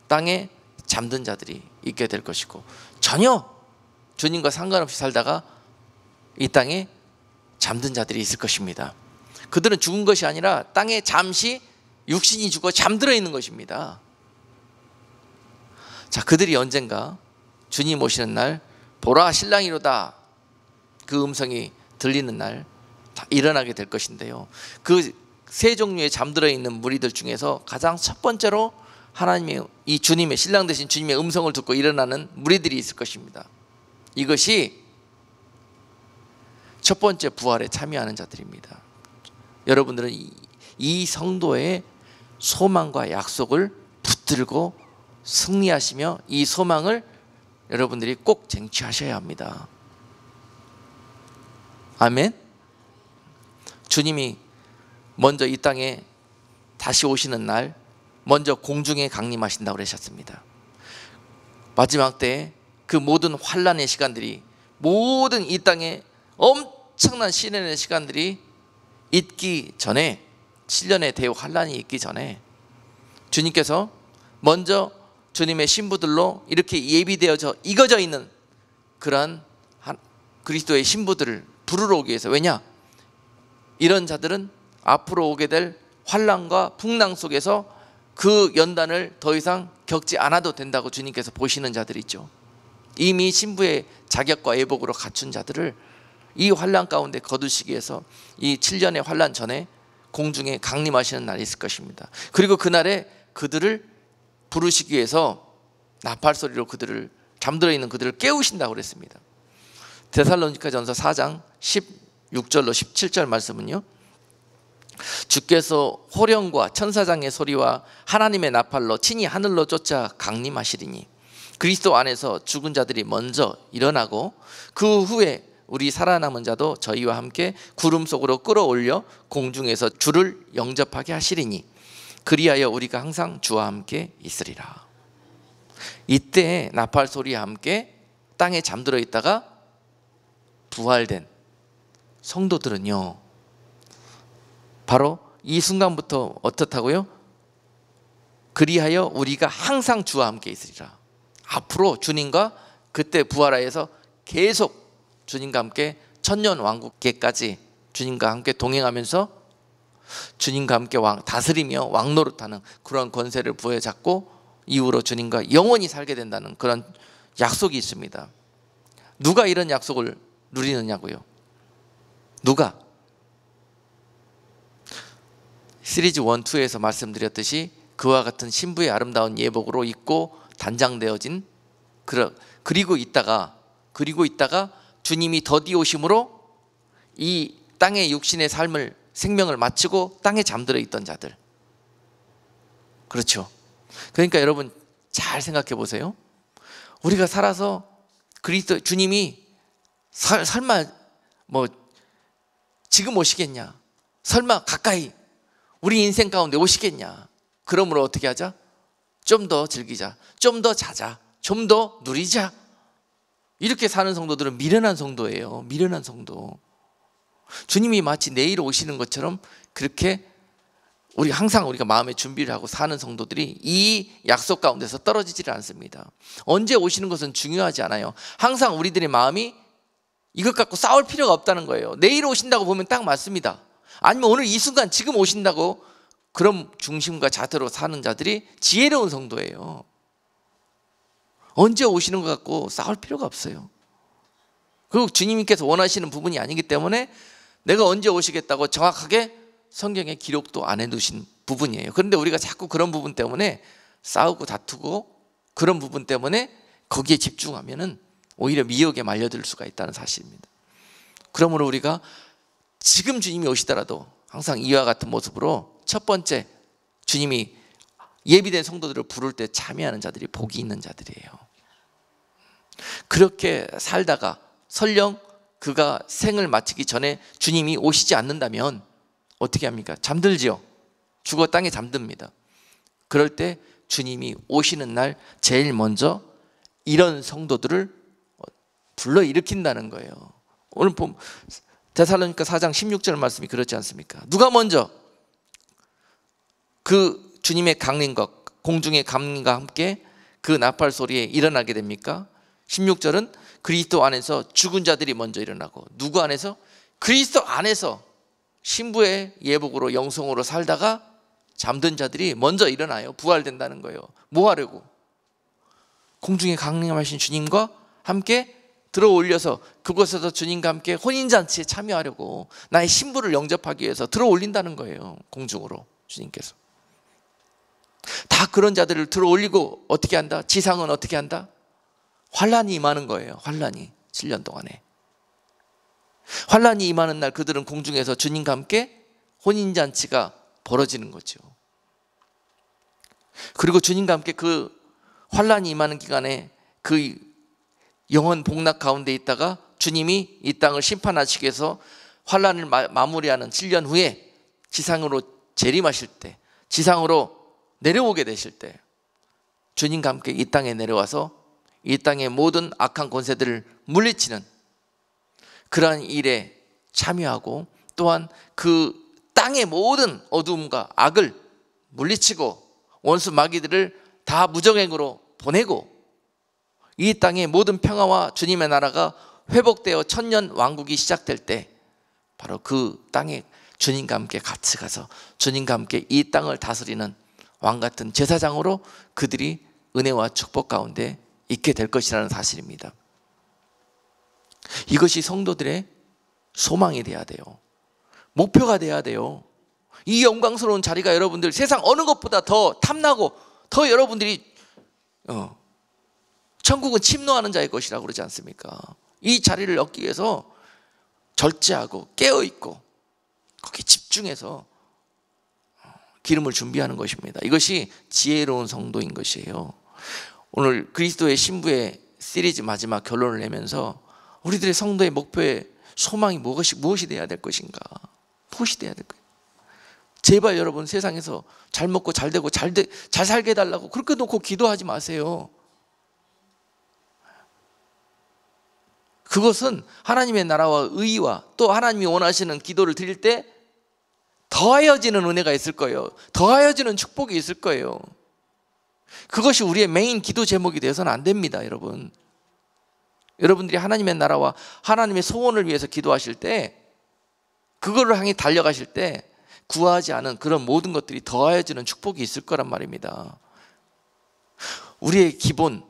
땅에 잠든 자들이 있게 될 것이고, 전혀 주님과 상관없이 살다가 이 땅에 잠든 자들이 있을 것입니다. 그들은 죽은 것이 아니라 땅에 잠시 육신이 죽어 잠들어 있는 것입니다. 자, 그들이 언젠가 주님 오시는 날, 보라 신랑이로다, 그 음성이 들리는 날 일어나게 될 것인데요, 그 세 종류의 잠들어 있는 무리들 중에서 가장 첫 번째로 하나님의, 이 주님의, 신랑 되신 주님의 음성을 듣고 일어나는 무리들이 있을 것입니다. 이것이 첫 번째 부활에 참여하는 자들입니다. 여러분들은 이 성도의 소망과 약속을 붙들고 승리하시며 이 소망을 여러분들이 꼭 쟁취하셔야 합니다. 아멘. 주님이 먼저 이 땅에 다시 오시는 날 먼저 공중에 강림하신다고 그러셨습니다. 마지막 때에 그 모든 환난의 시간들이, 모든 이 땅에 엄청난 시련의 시간들이 있기 전에, 7년의 대혹 환난이 있기 전에 주님께서 먼저 주님의 신부들로 이렇게 예비되어져 익어져 있는 그러한 그리스도의 신부들을 부르러 오기 위해서, 왜냐? 이런 자들은 앞으로 오게 될 환난과 풍랑 속에서 그 연단을 더 이상 겪지 않아도 된다고 주님께서 보시는 자들이 있죠. 이미 신부의 자격과 예복으로 갖춘 자들을 이 환난 가운데 거두시기 위해서 이 7년의 환난 전에 공중에 강림하시는 날이 있을 것입니다. 그리고 그날에 그들을 부르시기 위해서 나팔소리로 그들을, 잠들어 있는 그들을 깨우신다고 그랬습니다. 데살로니가전서 4장 16절로 17절 말씀은요, 주께서 호령과 천사장의 소리와 하나님의 나팔로 친히 하늘로 쫓아 강림하시리니 그리스도 안에서 죽은 자들이 먼저 일어나고 그 후에 우리 살아남은 자도 저희와 함께 구름 속으로 끌어올려 공중에서 주를 영접하게 하시리니 그리하여 우리가 항상 주와 함께 있으리라. 이때 나팔 소리와 함께 땅에 잠들어 있다가 부활된 성도들은요, 바로 이 순간부터 어떻다고요? 그리하여 우리가 항상 주와 함께 있으리라. 앞으로 주님과 그때 부활하여서 계속 주님과 함께 천년 왕국계까지 주님과 함께 동행하면서 주님과 함께 다스리며 왕노릇하는 그런 권세를 부여잡고 이후로 주님과 영원히 살게 된다는 그런 약속이 있습니다. 누가 이런 약속을 누리느냐고요? 누가? 시리즈 1, 2에서 말씀드렸듯이 그와 같은 신부의 아름다운 예복으로 입고 단장되어진, 그리고 있다가 주님이 더디 오심으로 이 땅의 육신의 삶을, 생명을 마치고 땅에 잠들어 있던 자들. 그렇죠. 그러니까 여러분 잘 생각해 보세요. 우리가 살아서 그리스도 주님이 설마 뭐 지금 오시겠냐? 설마 가까이 우리 인생 가운데 오시겠냐? 그러므로 어떻게 하자? 좀 더 즐기자, 좀 더 자자, 좀 더 누리자. 이렇게 사는 성도들은 미련한 성도예요. 미련한 성도. 주님이 마치 내일 오시는 것처럼 그렇게 항상 우리가 마음의 준비를 하고 사는 성도들이 이 약속 가운데서 떨어지지를 않습니다. 언제 오시는 것은 중요하지 않아요. 항상 우리들의 마음이 이것 갖고 싸울 필요가 없다는 거예요. 내일 오신다고 보면 딱 맞습니다. 아니면 오늘 이 순간 지금 오신다고, 그런 중심과 자세로 사는 자들이 지혜로운 성도예요. 언제 오시는 것 갖고 싸울 필요가 없어요. 그리고 주님께서 원하시는 부분이 아니기 때문에 내가 언제 오시겠다고 정확하게 성경에 기록도 안 해두신 부분이에요. 그런데 우리가 자꾸 그런 부분 때문에 싸우고 다투고, 그런 부분 때문에 거기에 집중하면은 오히려 미혹에 말려들 수가 있다는 사실입니다. 그러므로 우리가 지금 주님이 오시더라도 항상 이와 같은 모습으로 첫 번째, 주님이 예비된 성도들을 부를 때 참여하는 자들이 복이 있는 자들이에요. 그렇게 살다가 설령 그가 생을 마치기 전에 주님이 오시지 않는다면 어떻게 합니까? 잠들지요. 죽어 땅에 잠듭니다. 그럴 때 주님이 오시는 날 제일 먼저 이런 성도들을 불러일으킨다는 거예요. 오늘 보면 데살로니가 4장 16절 말씀이 그렇지 않습니까? 누가 먼저 그 주님의 강림과 공중의 강림과 함께 그 나팔 소리에 일어나게 됩니까? 16절은 그리스도 안에서 죽은 자들이 먼저 일어나고, 누구 안에서? 그리스도 안에서 신부의 예복으로 영성으로 살다가 잠든 자들이 먼저 일어나요. 부활된다는 거예요. 뭐 하려고? 공중에 강림하신 주님과 함께 들어올려서 그곳에서 주님과 함께 혼인잔치에 참여하려고, 나의 신부를 영접하기 위해서 들어올린다는 거예요. 공중으로 주님께서. 다 그런 자들을 들어올리고 어떻게 한다? 지상은 어떻게 한다? 환란이 임하는 거예요. 환란이 7년 동안에 환란이 임하는 날 그들은 공중에서 주님과 함께 혼인잔치가 벌어지는 거죠. 그리고 주님과 함께 그 환란이 임하는 기간에 그 영원 복락 가운데 있다가 주님이 이 땅을 심판하시기 위해서 환란을 마무리하는 7년 후에 지상으로 재림하실 때, 지상으로 내려오게 되실 때 주님과 함께 이 땅에 내려와서 이 땅의 모든 악한 권세들을 물리치는 그러한 일에 참여하고, 또한 그 땅의 모든 어두움과 악을 물리치고 원수 마귀들을 다 무정행으로 보내고 이 땅의 모든 평화와 주님의 나라가 회복되어 천년 왕국이 시작될 때 바로 그 땅에 주님과 함께 같이 가서 주님과 함께 이 땅을 다스리는 왕같은 제사장으로 그들이 은혜와 축복 가운데 있게 될 것이라는 사실입니다. 이것이 성도들의 소망이 돼야 돼요. 목표가 돼야 돼요. 이 영광스러운 자리가 여러분들 세상 어느 것보다 더 탐나고 더 여러분들이 천국은 침노하는 자의 것이라고 그러지 않습니까? 이 자리를 얻기 위해서 절제하고 깨어있고 거기에 집중해서 기름을 준비하는 것입니다. 이것이 지혜로운 성도인 것이에요. 오늘 그리스도의 신부의 시리즈 마지막 결론을 내면서 우리들의 성도의 목표의 소망이 무엇이 되어야 될 것인가? 무엇이 되어야 될 것인가? 제발 여러분 세상에서 잘 먹고 잘 되고 잘 살게 해달라고 그렇게 놓고 기도하지 마세요. 그것은 하나님의 나라와 의와 또 하나님이 원하시는 기도를 드릴 때 더하여지는 은혜가 있을 거예요. 더하여지는 축복이 있을 거예요. 그것이 우리의 메인 기도 제목이 되어서는 안 됩니다. 여러분들이 하나님의 나라와 하나님의 소원을 위해서 기도하실 때, 그거를 향해 달려가실 때 구하지 않은 그런 모든 것들이 더하여지는 축복이 있을 거란 말입니다. 우리의 기본,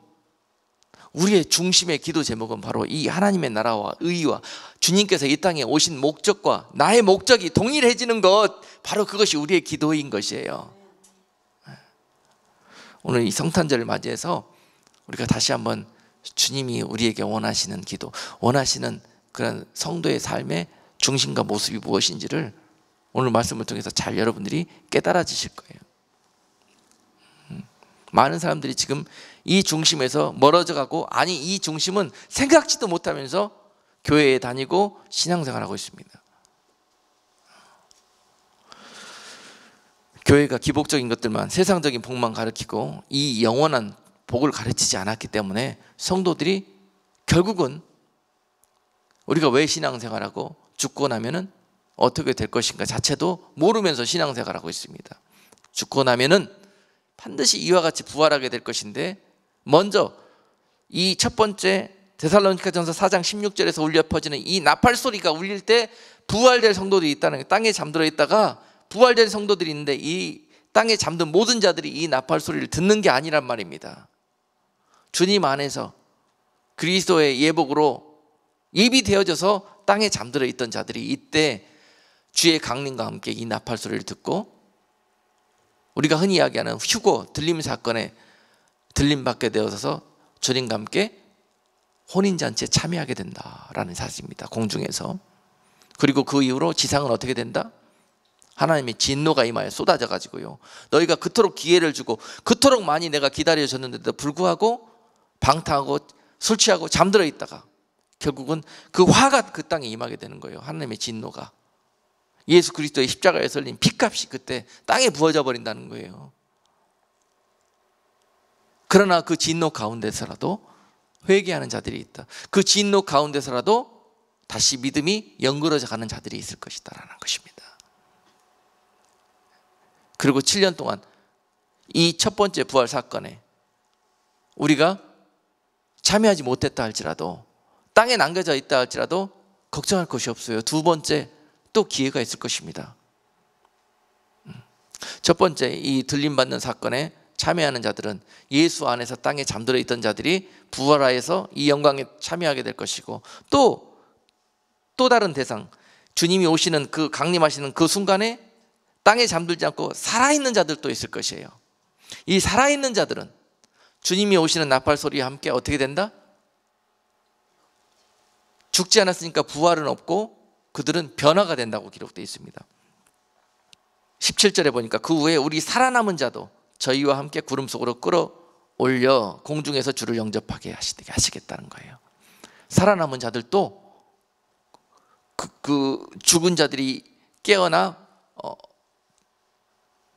우리의 중심의 기도 제목은 바로 이 하나님의 나라와 의와 주님께서 이 땅에 오신 목적과 나의 목적이 동일해지는 것, 바로 그것이 우리의 기도인 것이에요. 오늘 이 성탄절을 맞이해서 우리가 다시 한번 주님이 우리에게 원하시는 기도, 원하시는 그런 성도의 삶의 중심과 모습이 무엇인지를 오늘 말씀을 통해서 잘 여러분들이 깨달아지실 거예요. 많은 사람들이 지금 이 중심에서 멀어져 가고, 아니 이 중심은 생각지도 못하면서 교회에 다니고 신앙생활하고 있습니다. 교회가 기복적인 것들만, 세상적인 복만 가르치고 이 영원한 복을 가르치지 않았기 때문에 성도들이 결국은 우리가 왜 신앙생활하고 죽고 나면은 어떻게 될 것인가 자체도 모르면서 신앙생활하고 있습니다. 죽고 나면은 반드시 이와 같이 부활하게 될 것인데, 먼저 이 첫 번째 데살로니가전서 4장 16절에서 울려 퍼지는 이 나팔 소리가 울릴 때 부활될 성도들이 있다는 거예요. 땅에 잠들어 있다가 부활될 성도들이 있는데, 이 땅에 잠든 모든 자들이 이 나팔 소리를 듣는 게 아니란 말입니다. 주님 안에서 그리스도의 예복으로 입이 되어져서 땅에 잠들어 있던 자들이 이때 주의 강림과 함께 이 나팔 소리를 듣고, 우리가 흔히 이야기하는 휴거 들림 사건에 들림받게 되어서 주님과 함께 혼인잔치에 참여하게 된다라는 사실입니다. 공중에서. 그리고 그 이후로 지상은 어떻게 된다? 하나님의 진노가 임하여 쏟아져 가지고요, 너희가 그토록 기회를 주고 그토록 많이 내가 기다려줬는데도 불구하고 방탕하고 술 취하고 잠들어 있다가 결국은 그 화가 그 땅에 임하게 되는 거예요. 하나님의 진노가. 예수 그리스도의 십자가에 설린 피값이 그때 땅에 부어져 버린다는 거예요. 그러나 그 진노 가운데서라도 회개하는 자들이 있다. 그 진노 가운데서라도 다시 믿음이 연그러져 가는 자들이 있을 것이다라는 것입니다. 그리고 7년 동안 이 첫 번째 부활 사건에 우리가 참여하지 못했다 할지라도, 땅에 남겨져 있다 할지라도 걱정할 것이 없어요. 두 번째 또 기회가 있을 것입니다. 첫 번째 이 들림받는 사건에 참여하는 자들은 예수 안에서 땅에 잠들어 있던 자들이 부활하여서 이 영광에 참여하게 될 것이고, 또 다른 대상, 주님이 오시는 그 강림하시는 그 순간에 땅에 잠들지 않고 살아있는 자들도 있을 것이에요. 이 살아있는 자들은 주님이 오시는 나팔 소리와 함께 어떻게 된다? 죽지 않았으니까 부활은 없고 그들은 변화가 된다고 기록되어 있습니다. 17절에 보니까 그 후에 우리 살아남은 자도 저희와 함께 구름 속으로 끌어올려 공중에서 주를 영접하게 하시겠다는 거예요. 살아남은 자들도 그 죽은 자들이 깨어나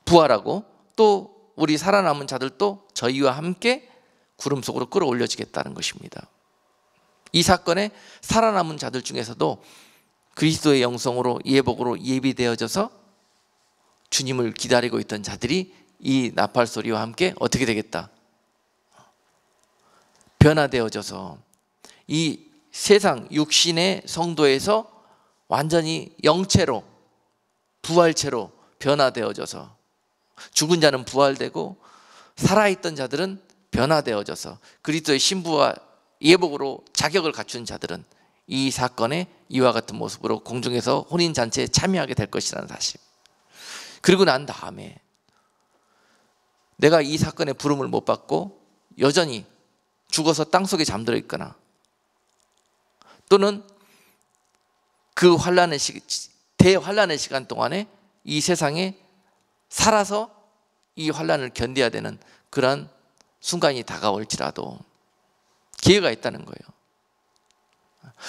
부활하고, 또 우리 살아남은 자들도 저희와 함께 구름 속으로 끌어올려지겠다는 것입니다. 이 사건에 살아남은 자들 중에서도 그리스도의 영성으로 예복으로 예비되어져서 주님을 기다리고 있던 자들이 이 나팔 소리와 함께 어떻게 되겠다? 변화되어져서 이 세상 육신의 성도에서 완전히 영체로, 부활체로 변화되어져서, 죽은 자는 부활되고 살아있던 자들은 변화되어져서 그리스도의 신부와 예복으로 자격을 갖춘 자들은 이 사건에 이와 같은 모습으로 공중에서 혼인잔치에 참여하게 될 것이라는 사실. 그리고 난 다음에 내가 이 사건의 부름을 못 받고 여전히 죽어서 땅속에 잠들어 있거나, 또는 그 대환란의 시간 동안에 이 세상에 살아서 이 환란을 견뎌야 되는 그런 순간이 다가올지라도 기회가 있다는 거예요.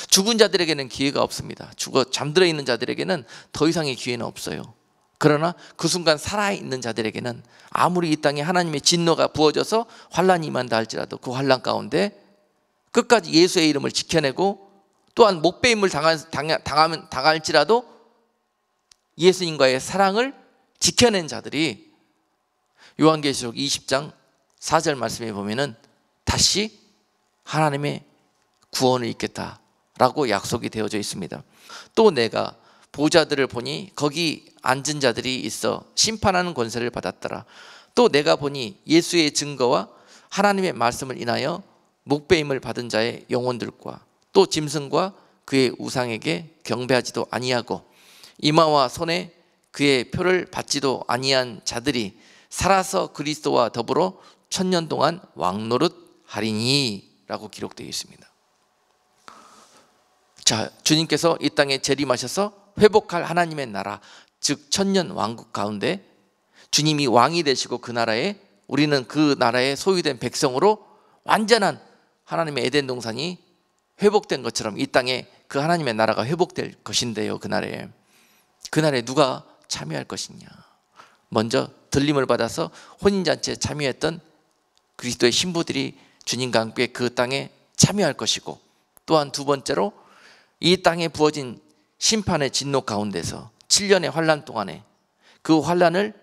죽은 자들에게는 기회가 없습니다. 죽어 잠들어 있는 자들에게는 더 이상의 기회는 없어요. 그러나 그 순간 살아있는 자들에게는 아무리 이 땅에 하나님의 진노가 부어져서 환란이 임한다 할지라도 그 환란 가운데 끝까지 예수의 이름을 지켜내고, 또한 목배임을 당할지라도 예수님과의 사랑을 지켜낸 자들이 요한계시록 20장 4절 말씀에 보면은 다시 하나님의 구원을 입겠다라고 약속이 되어져 있습니다. 또 내가 보좌들을 보니 거기 앉은 자들이 있어 심판하는 권세를 받았더라. 또 내가 보니 예수의 증거와 하나님의 말씀을 인하여 목배임을 받은 자의 영혼들과 또 짐승과 그의 우상에게 경배하지도 아니하고 이마와 손에 그의 표를 받지도 아니한 자들이 살아서 그리스도와 더불어 1000년 동안 왕노릇 하리니 라고 기록되어 있습니다. 자, 주님께서 이 땅에 재림하셔서 회복할 하나님의 나라, 즉 1000년 왕국 가운데 주님이 왕이 되시고 그 나라에, 우리는 그 나라에 소유된 백성으로 완전한 하나님의 에덴 동산이 회복된 것처럼 이 땅에 그 하나님의 나라가 회복될 것인데요. 그날에 누가 참여할 것이냐? 먼저 들림을 받아서 혼인잔치에 참여했던 그리스도의 신부들이 주님과 함께 그 땅에 참여할 것이고, 또한 두 번째로 이 땅에 부어진 심판의 진노 가운데서 7년의 환란 동안에 그 환란을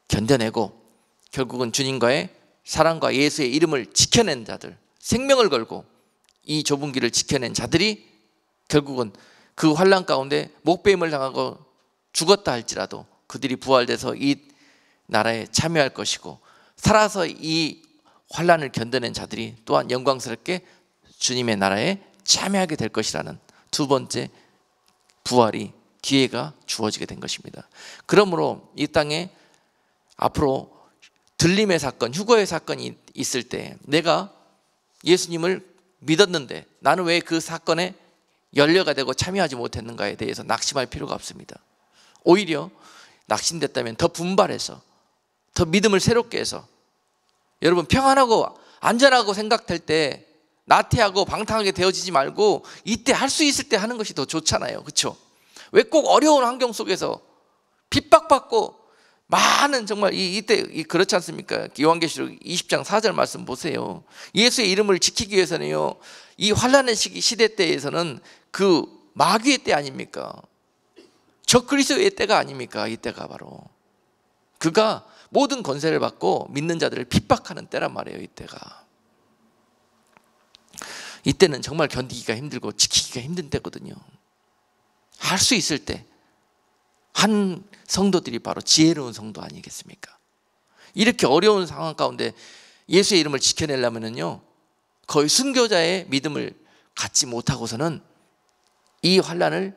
견뎌내고 결국은 주님과의 사랑과 예수의 이름을 지켜낸 자들, 생명을 걸고 이 좁은 길을 지켜낸 자들이 결국은 그 환란 가운데 목배임을 당하고 죽었다 할지라도 그들이 부활돼서 이 나라에 참여할 것이고, 살아서 이 환란을 견뎌낸 자들이 또한 영광스럽게 주님의 나라에 참여하게 될 것이라는 두 번째 부활이, 기회가 주어지게 된 것입니다. 그러므로 이 땅에 앞으로 들림의 사건, 휴거의 사건이 있을 때 내가 예수님을 믿었는데 나는 왜 그 사건에 연료가 되고 참여하지 못했는가에 대해서 낙심할 필요가 없습니다. 오히려 낙심됐다면 더 분발해서, 더 믿음을 새롭게 해서, 여러분 평안하고 안전하고 생각될 때 나태하고 방탕하게 되어지지 말고 이때 할 수 있을 때 하는 것이 더 좋잖아요. 그렇죠? 왜 꼭 어려운 환경 속에서 핍박받고 많은 정말 이때 그렇지 않습니까? 요한계시록 20장 4절 말씀 보세요. 예수의 이름을 지키기 위해서는요, 이 환난의 시대 때에서는 그 마귀의 때 아닙니까? 적그리스도의 때가 아닙니까? 이 때가 바로 그가 모든 권세를 받고 믿는 자들을 핍박하는 때란 말이에요. 이때가, 이때는 정말 견디기가 힘들고 지키기가 힘든 때거든요. 할 수 있을 때 한 성도들이 바로 지혜로운 성도 아니겠습니까? 이렇게 어려운 상황 가운데 예수의 이름을 지켜내려면요, 거의 순교자의 믿음을 갖지 못하고서는 이 환난을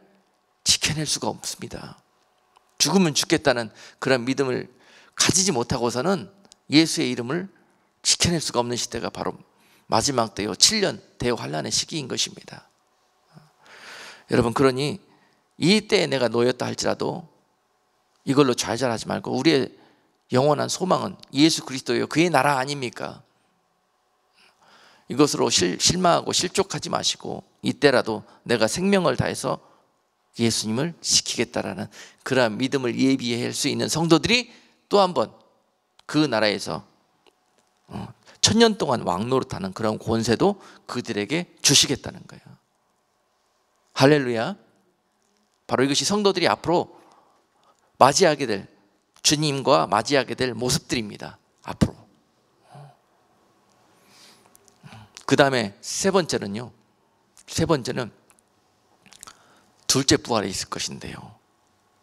지켜낼 수가 없습니다. 죽으면 죽겠다는 그런 믿음을 가지지 못하고서는 예수의 이름을 지켜낼 수가 없는 시대가 바로 마지막 때요, 7년 대환난의 시기인 것입니다. 여러분, 그러니 이 때에 내가 놓였다 할지라도 이걸로 좌절하지 말고 우리의 영원한 소망은 예수 그리스도예요. 그의 나라 아닙니까? 이것으로 실망하고 실족하지 마시고 이때라도 내가 생명을 다해서 예수님을 지키겠다라는 그러한 믿음을 예비할 수 있는 성도들이 또 한 번 그 나라에서 1000년 동안 왕노릇하는 그런 권세도 그들에게 주시겠다는 거예요. 할렐루야. 바로 이것이 성도들이 앞으로 맞이하게 될, 주님과 맞이하게 될 모습들입니다. 앞으로. 그 다음에 세 번째는 둘째 부활이 있을 것인데요.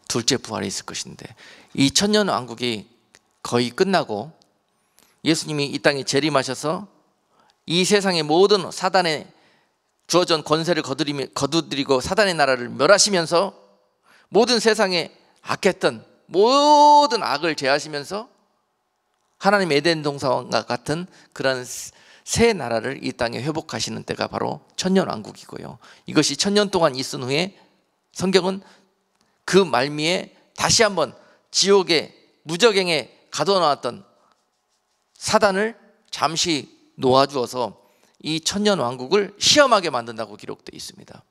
둘째 부활이 있을 것인데, 이 천년 왕국이 거의 끝나고 예수님이 이 땅에 재림하셔서 이 세상의 모든 사단의 주어진 권세를 거두드리고 사단의 나라를 멸하시면서 모든 세상에 악했던 모든 악을 제하시면서 하나님 에덴 동산과 같은 그런 새 나라를 이 땅에 회복하시는 때가 바로 천년 왕국이고요. 이것이 천년 동안 있은 후에 성경은 그 말미에 다시 한번 지옥의 무저갱에 가둬놓았던 사단을 잠시 놓아주어서 이 천년 왕국을 시험하게 만든다고 기록되어 있습니다.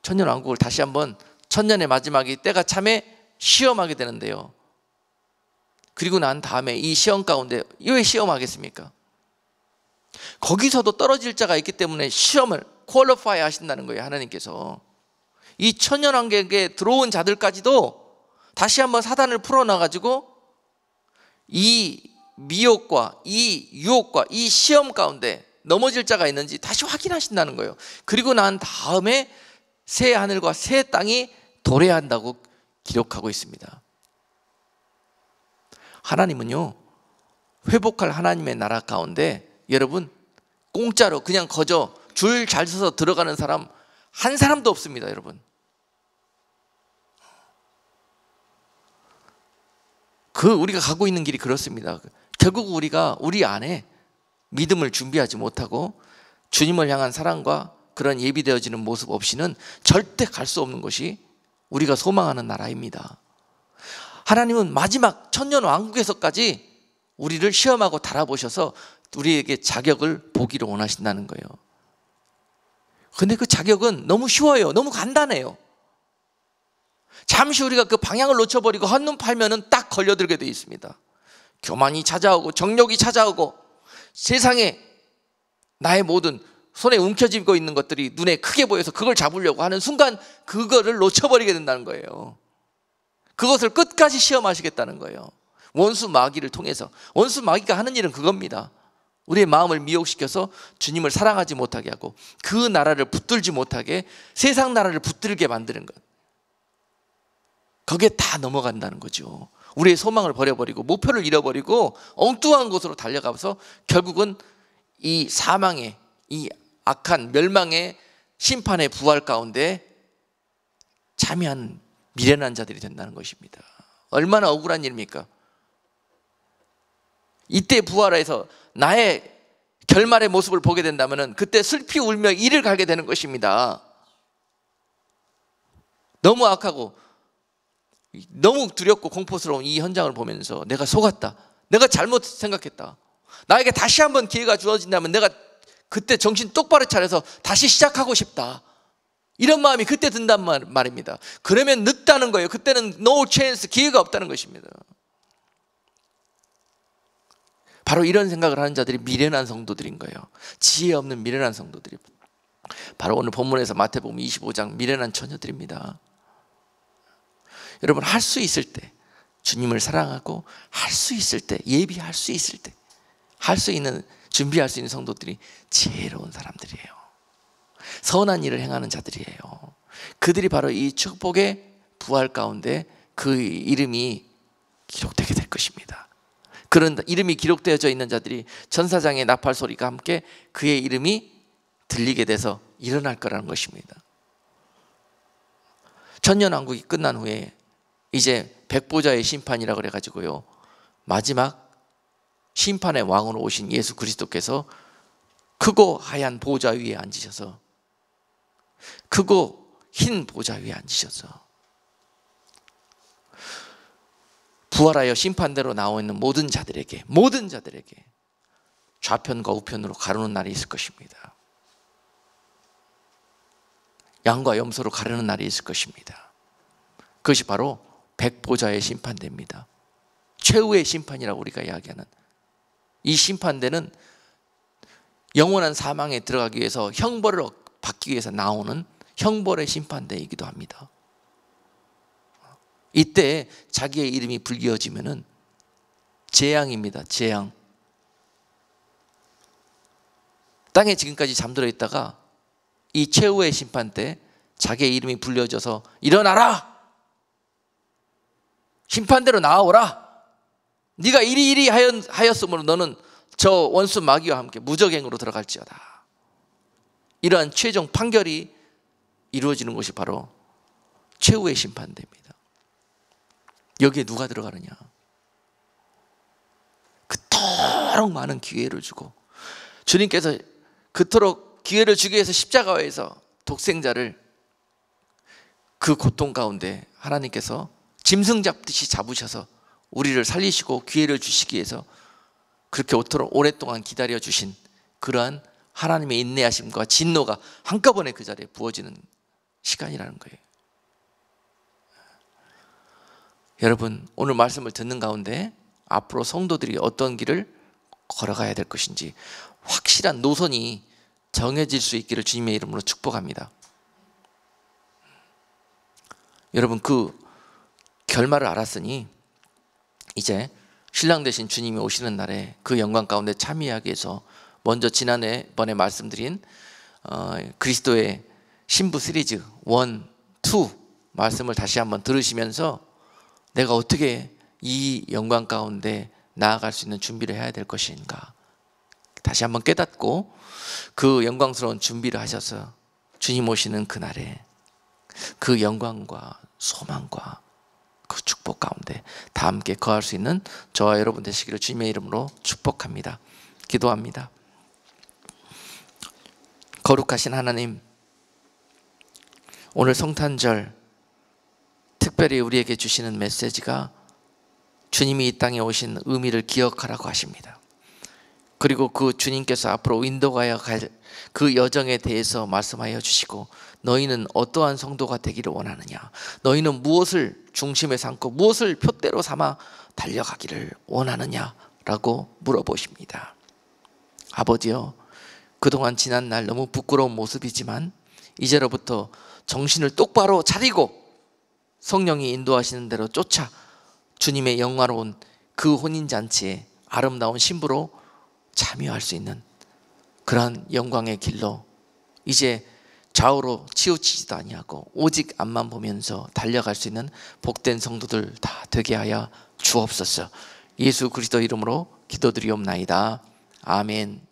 천년 왕국을 다시 한번 천년의 마지막이 때가 참에 시험하게 되는데요. 그리고 난 다음에 이 시험 가운데 왜 시험하겠습니까? 거기서도 떨어질 자가 있기 때문에 시험을 퀄리파이 하신다는 거예요. 하나님께서 이 천년 왕국에 들어온 자들까지도 다시 한번 사단을 풀어놔가지고 이 미혹과 이 유혹과 이 시험 가운데 넘어질 자가 있는지 다시 확인하신다는 거예요. 그리고 난 다음에 새 하늘과 새 땅이 도래한다고 기록하고 있습니다. 하나님은요, 회복할 하나님의 나라 가운데 여러분 공짜로 그냥 거저 줄 잘 서서 들어가는 사람 한 사람도 없습니다. 여러분, 우리가 가고 있는 길이 그렇습니다. 결국 우리가 우리 안에 믿음을 준비하지 못하고 주님을 향한 사랑과 그런 예비되어지는 모습 없이는 절대 갈 수 없는 것이 우리가 소망하는 나라입니다. 하나님은 마지막 천년 왕국에서까지 우리를 시험하고 달아보셔서 우리에게 자격을 보기를 원하신다는 거예요. 근데 그 자격은 너무 쉬워요. 너무 간단해요. 잠시 우리가 그 방향을 놓쳐버리고 한눈 팔면은 딱 걸려들게 되어 있습니다. 교만이 찾아오고 정욕이 찾아오고 세상에 나의 모든 손에 움켜쥐고 있는 것들이 눈에 크게 보여서 그걸 잡으려고 하는 순간 그거를 놓쳐버리게 된다는 거예요. 그것을 끝까지 시험하시겠다는 거예요. 원수 마귀를 통해서. 원수 마귀가 하는 일은 그겁니다. 우리의 마음을 미혹시켜서 주님을 사랑하지 못하게 하고 그 나라를 붙들지 못하게 세상 나라를 붙들게 만드는 것. 거기에 다 넘어간다는 거죠. 우리의 소망을 버려버리고 목표를 잃어버리고 엉뚱한 곳으로 달려가서 결국은 이 사망의, 이 악한 멸망의 심판의 부활 가운데 참여한 미련한 자들이 된다는 것입니다. 얼마나 억울한 일입니까? 이때 부활해서 나의 결말의 모습을 보게 된다면 그때 슬피 울며 이를 갈게 되는 것입니다. 너무 악하고 너무 두렵고 공포스러운 이 현장을 보면서 내가 속았다, 내가 잘못 생각했다, 나에게 다시 한번 기회가 주어진다면 내가 그때 정신 똑바로 차려서 다시 시작하고 싶다, 이런 마음이 그때 든단 말입니다. 그러면 늦다는 거예요. 그때는 no chance, 기회가 없다는 것입니다. 바로 이런 생각을 하는 자들이 미련한 성도들인 거예요. 지혜 없는 미련한 성도들이 바로 오늘 본문에서 마태복음 25장 미련한 처녀들입니다. 여러분, 할 수 있을 때 주님을 사랑하고, 할 수 있을 때, 예비할 수 있을 때 할 수 있는, 준비할 수 있는 성도들이 지혜로운 사람들이에요. 선한 일을 행하는 자들이에요. 그들이 바로 이 축복의 부활 가운데 그 이름이 기록되게 될 것입니다. 그런 이름이 기록되어져 있는 자들이 천사장의 나팔 소리가 함께 그의 이름이 들리게 돼서 일어날 거라는 것입니다. 천년왕국이 끝난 후에 이제 백보자의 심판이라 그래가지고요, 마지막 심판의 왕으로 오신 예수 그리스도께서 크고 하얀 보좌 위에 앉으셔서, 크고 흰 보좌 위에 앉으셔서 부활하여 심판대로 나와 있는 모든 자들에게 좌편과 우편으로 가르는 날이 있을 것입니다. 양과 염소로 가르는 날이 있을 것입니다. 그것이 바로 백보자의 심판대입니다. 최후의 심판이라고 우리가 이야기하는 이 심판대는 영원한 사망에 들어가기 위해서 형벌을 받기 위해서 나오는 형벌의 심판대이기도 합니다. 이때 자기의 이름이 불리어지면은 재앙입니다. 재앙. 땅에 지금까지 잠들어 있다가 이 최후의 심판 때 자기의 이름이 불려져서 일어나라, 심판대로 나와오라, 네가 이리 하였으므로 너는 저 원수 마귀와 함께 무저갱으로 들어갈지어다, 이러한 최종 판결이 이루어지는 것이 바로 최후의 심판대입니다. 여기에 누가 들어가느냐? 그토록 많은 기회를 주고, 주님께서 그토록 기회를 주기 위해서 십자가에서 독생자를 그 고통 가운데 하나님께서 짐승 잡듯이 잡으셔서 우리를 살리시고 기회를 주시기 위해서 그렇게 오랫동안 기다려 주신 그러한 하나님의 인내하심과 진노가 한꺼번에 그 자리에 부어지는 시간이라는 거예요. 여러분, 오늘 말씀을 듣는 가운데 앞으로 성도들이 어떤 길을 걸어가야 될 것인지 확실한 노선이 정해질 수 있기를 주님의 이름으로 축복합니다. 여러분, 그 결말을 알았으니 이제 신랑 되신 주님이 오시는 날에 그 영광 가운데 참여하기 위해서 먼저 지난번에 말씀드린 그리스도의 신부 시리즈 1, 2 말씀을 다시 한번 들으시면서 내가 어떻게 이 영광 가운데 나아갈 수 있는 준비를 해야 될 것인가 다시 한번 깨닫고 그 영광스러운 준비를 하셔서 주님 오시는 그날에 그 영광과 소망과 그 축복 가운데 다 함께 거할 수 있는 저와 여러분 되시기를 주님의 이름으로 축복합니다. 기도합니다. 거룩하신 하나님, 오늘 성탄절 특별히 우리에게 주시는 메시지가 주님이 이 땅에 오신 의미를 기억하라고 하십니다. 그리고 그 주님께서 앞으로 인도하여 갈 그 여정에 대해서 말씀하여 주시고, 너희는 어떠한 성도가 되기를 원하느냐, 너희는 무엇을 중심에 삼고 무엇을 표대로 삼아 달려가기를 원하느냐라고 물어보십니다. 아버지여, 그동안 지난 날 너무 부끄러운 모습이지만 이제로부터 정신을 똑바로 차리고 성령이 인도하시는 대로 쫓아 주님의 영화로운 그 혼인잔치에 아름다운 신부로 참여할 수 있는 그러한 영광의 길로 이제 좌우로 치우치지도 아니하고 오직 앞만 보면서 달려갈 수 있는 복된 성도들 다 되게 하여 주옵소서. 예수 그리스도 이름으로 기도드리옵나이다. 아멘.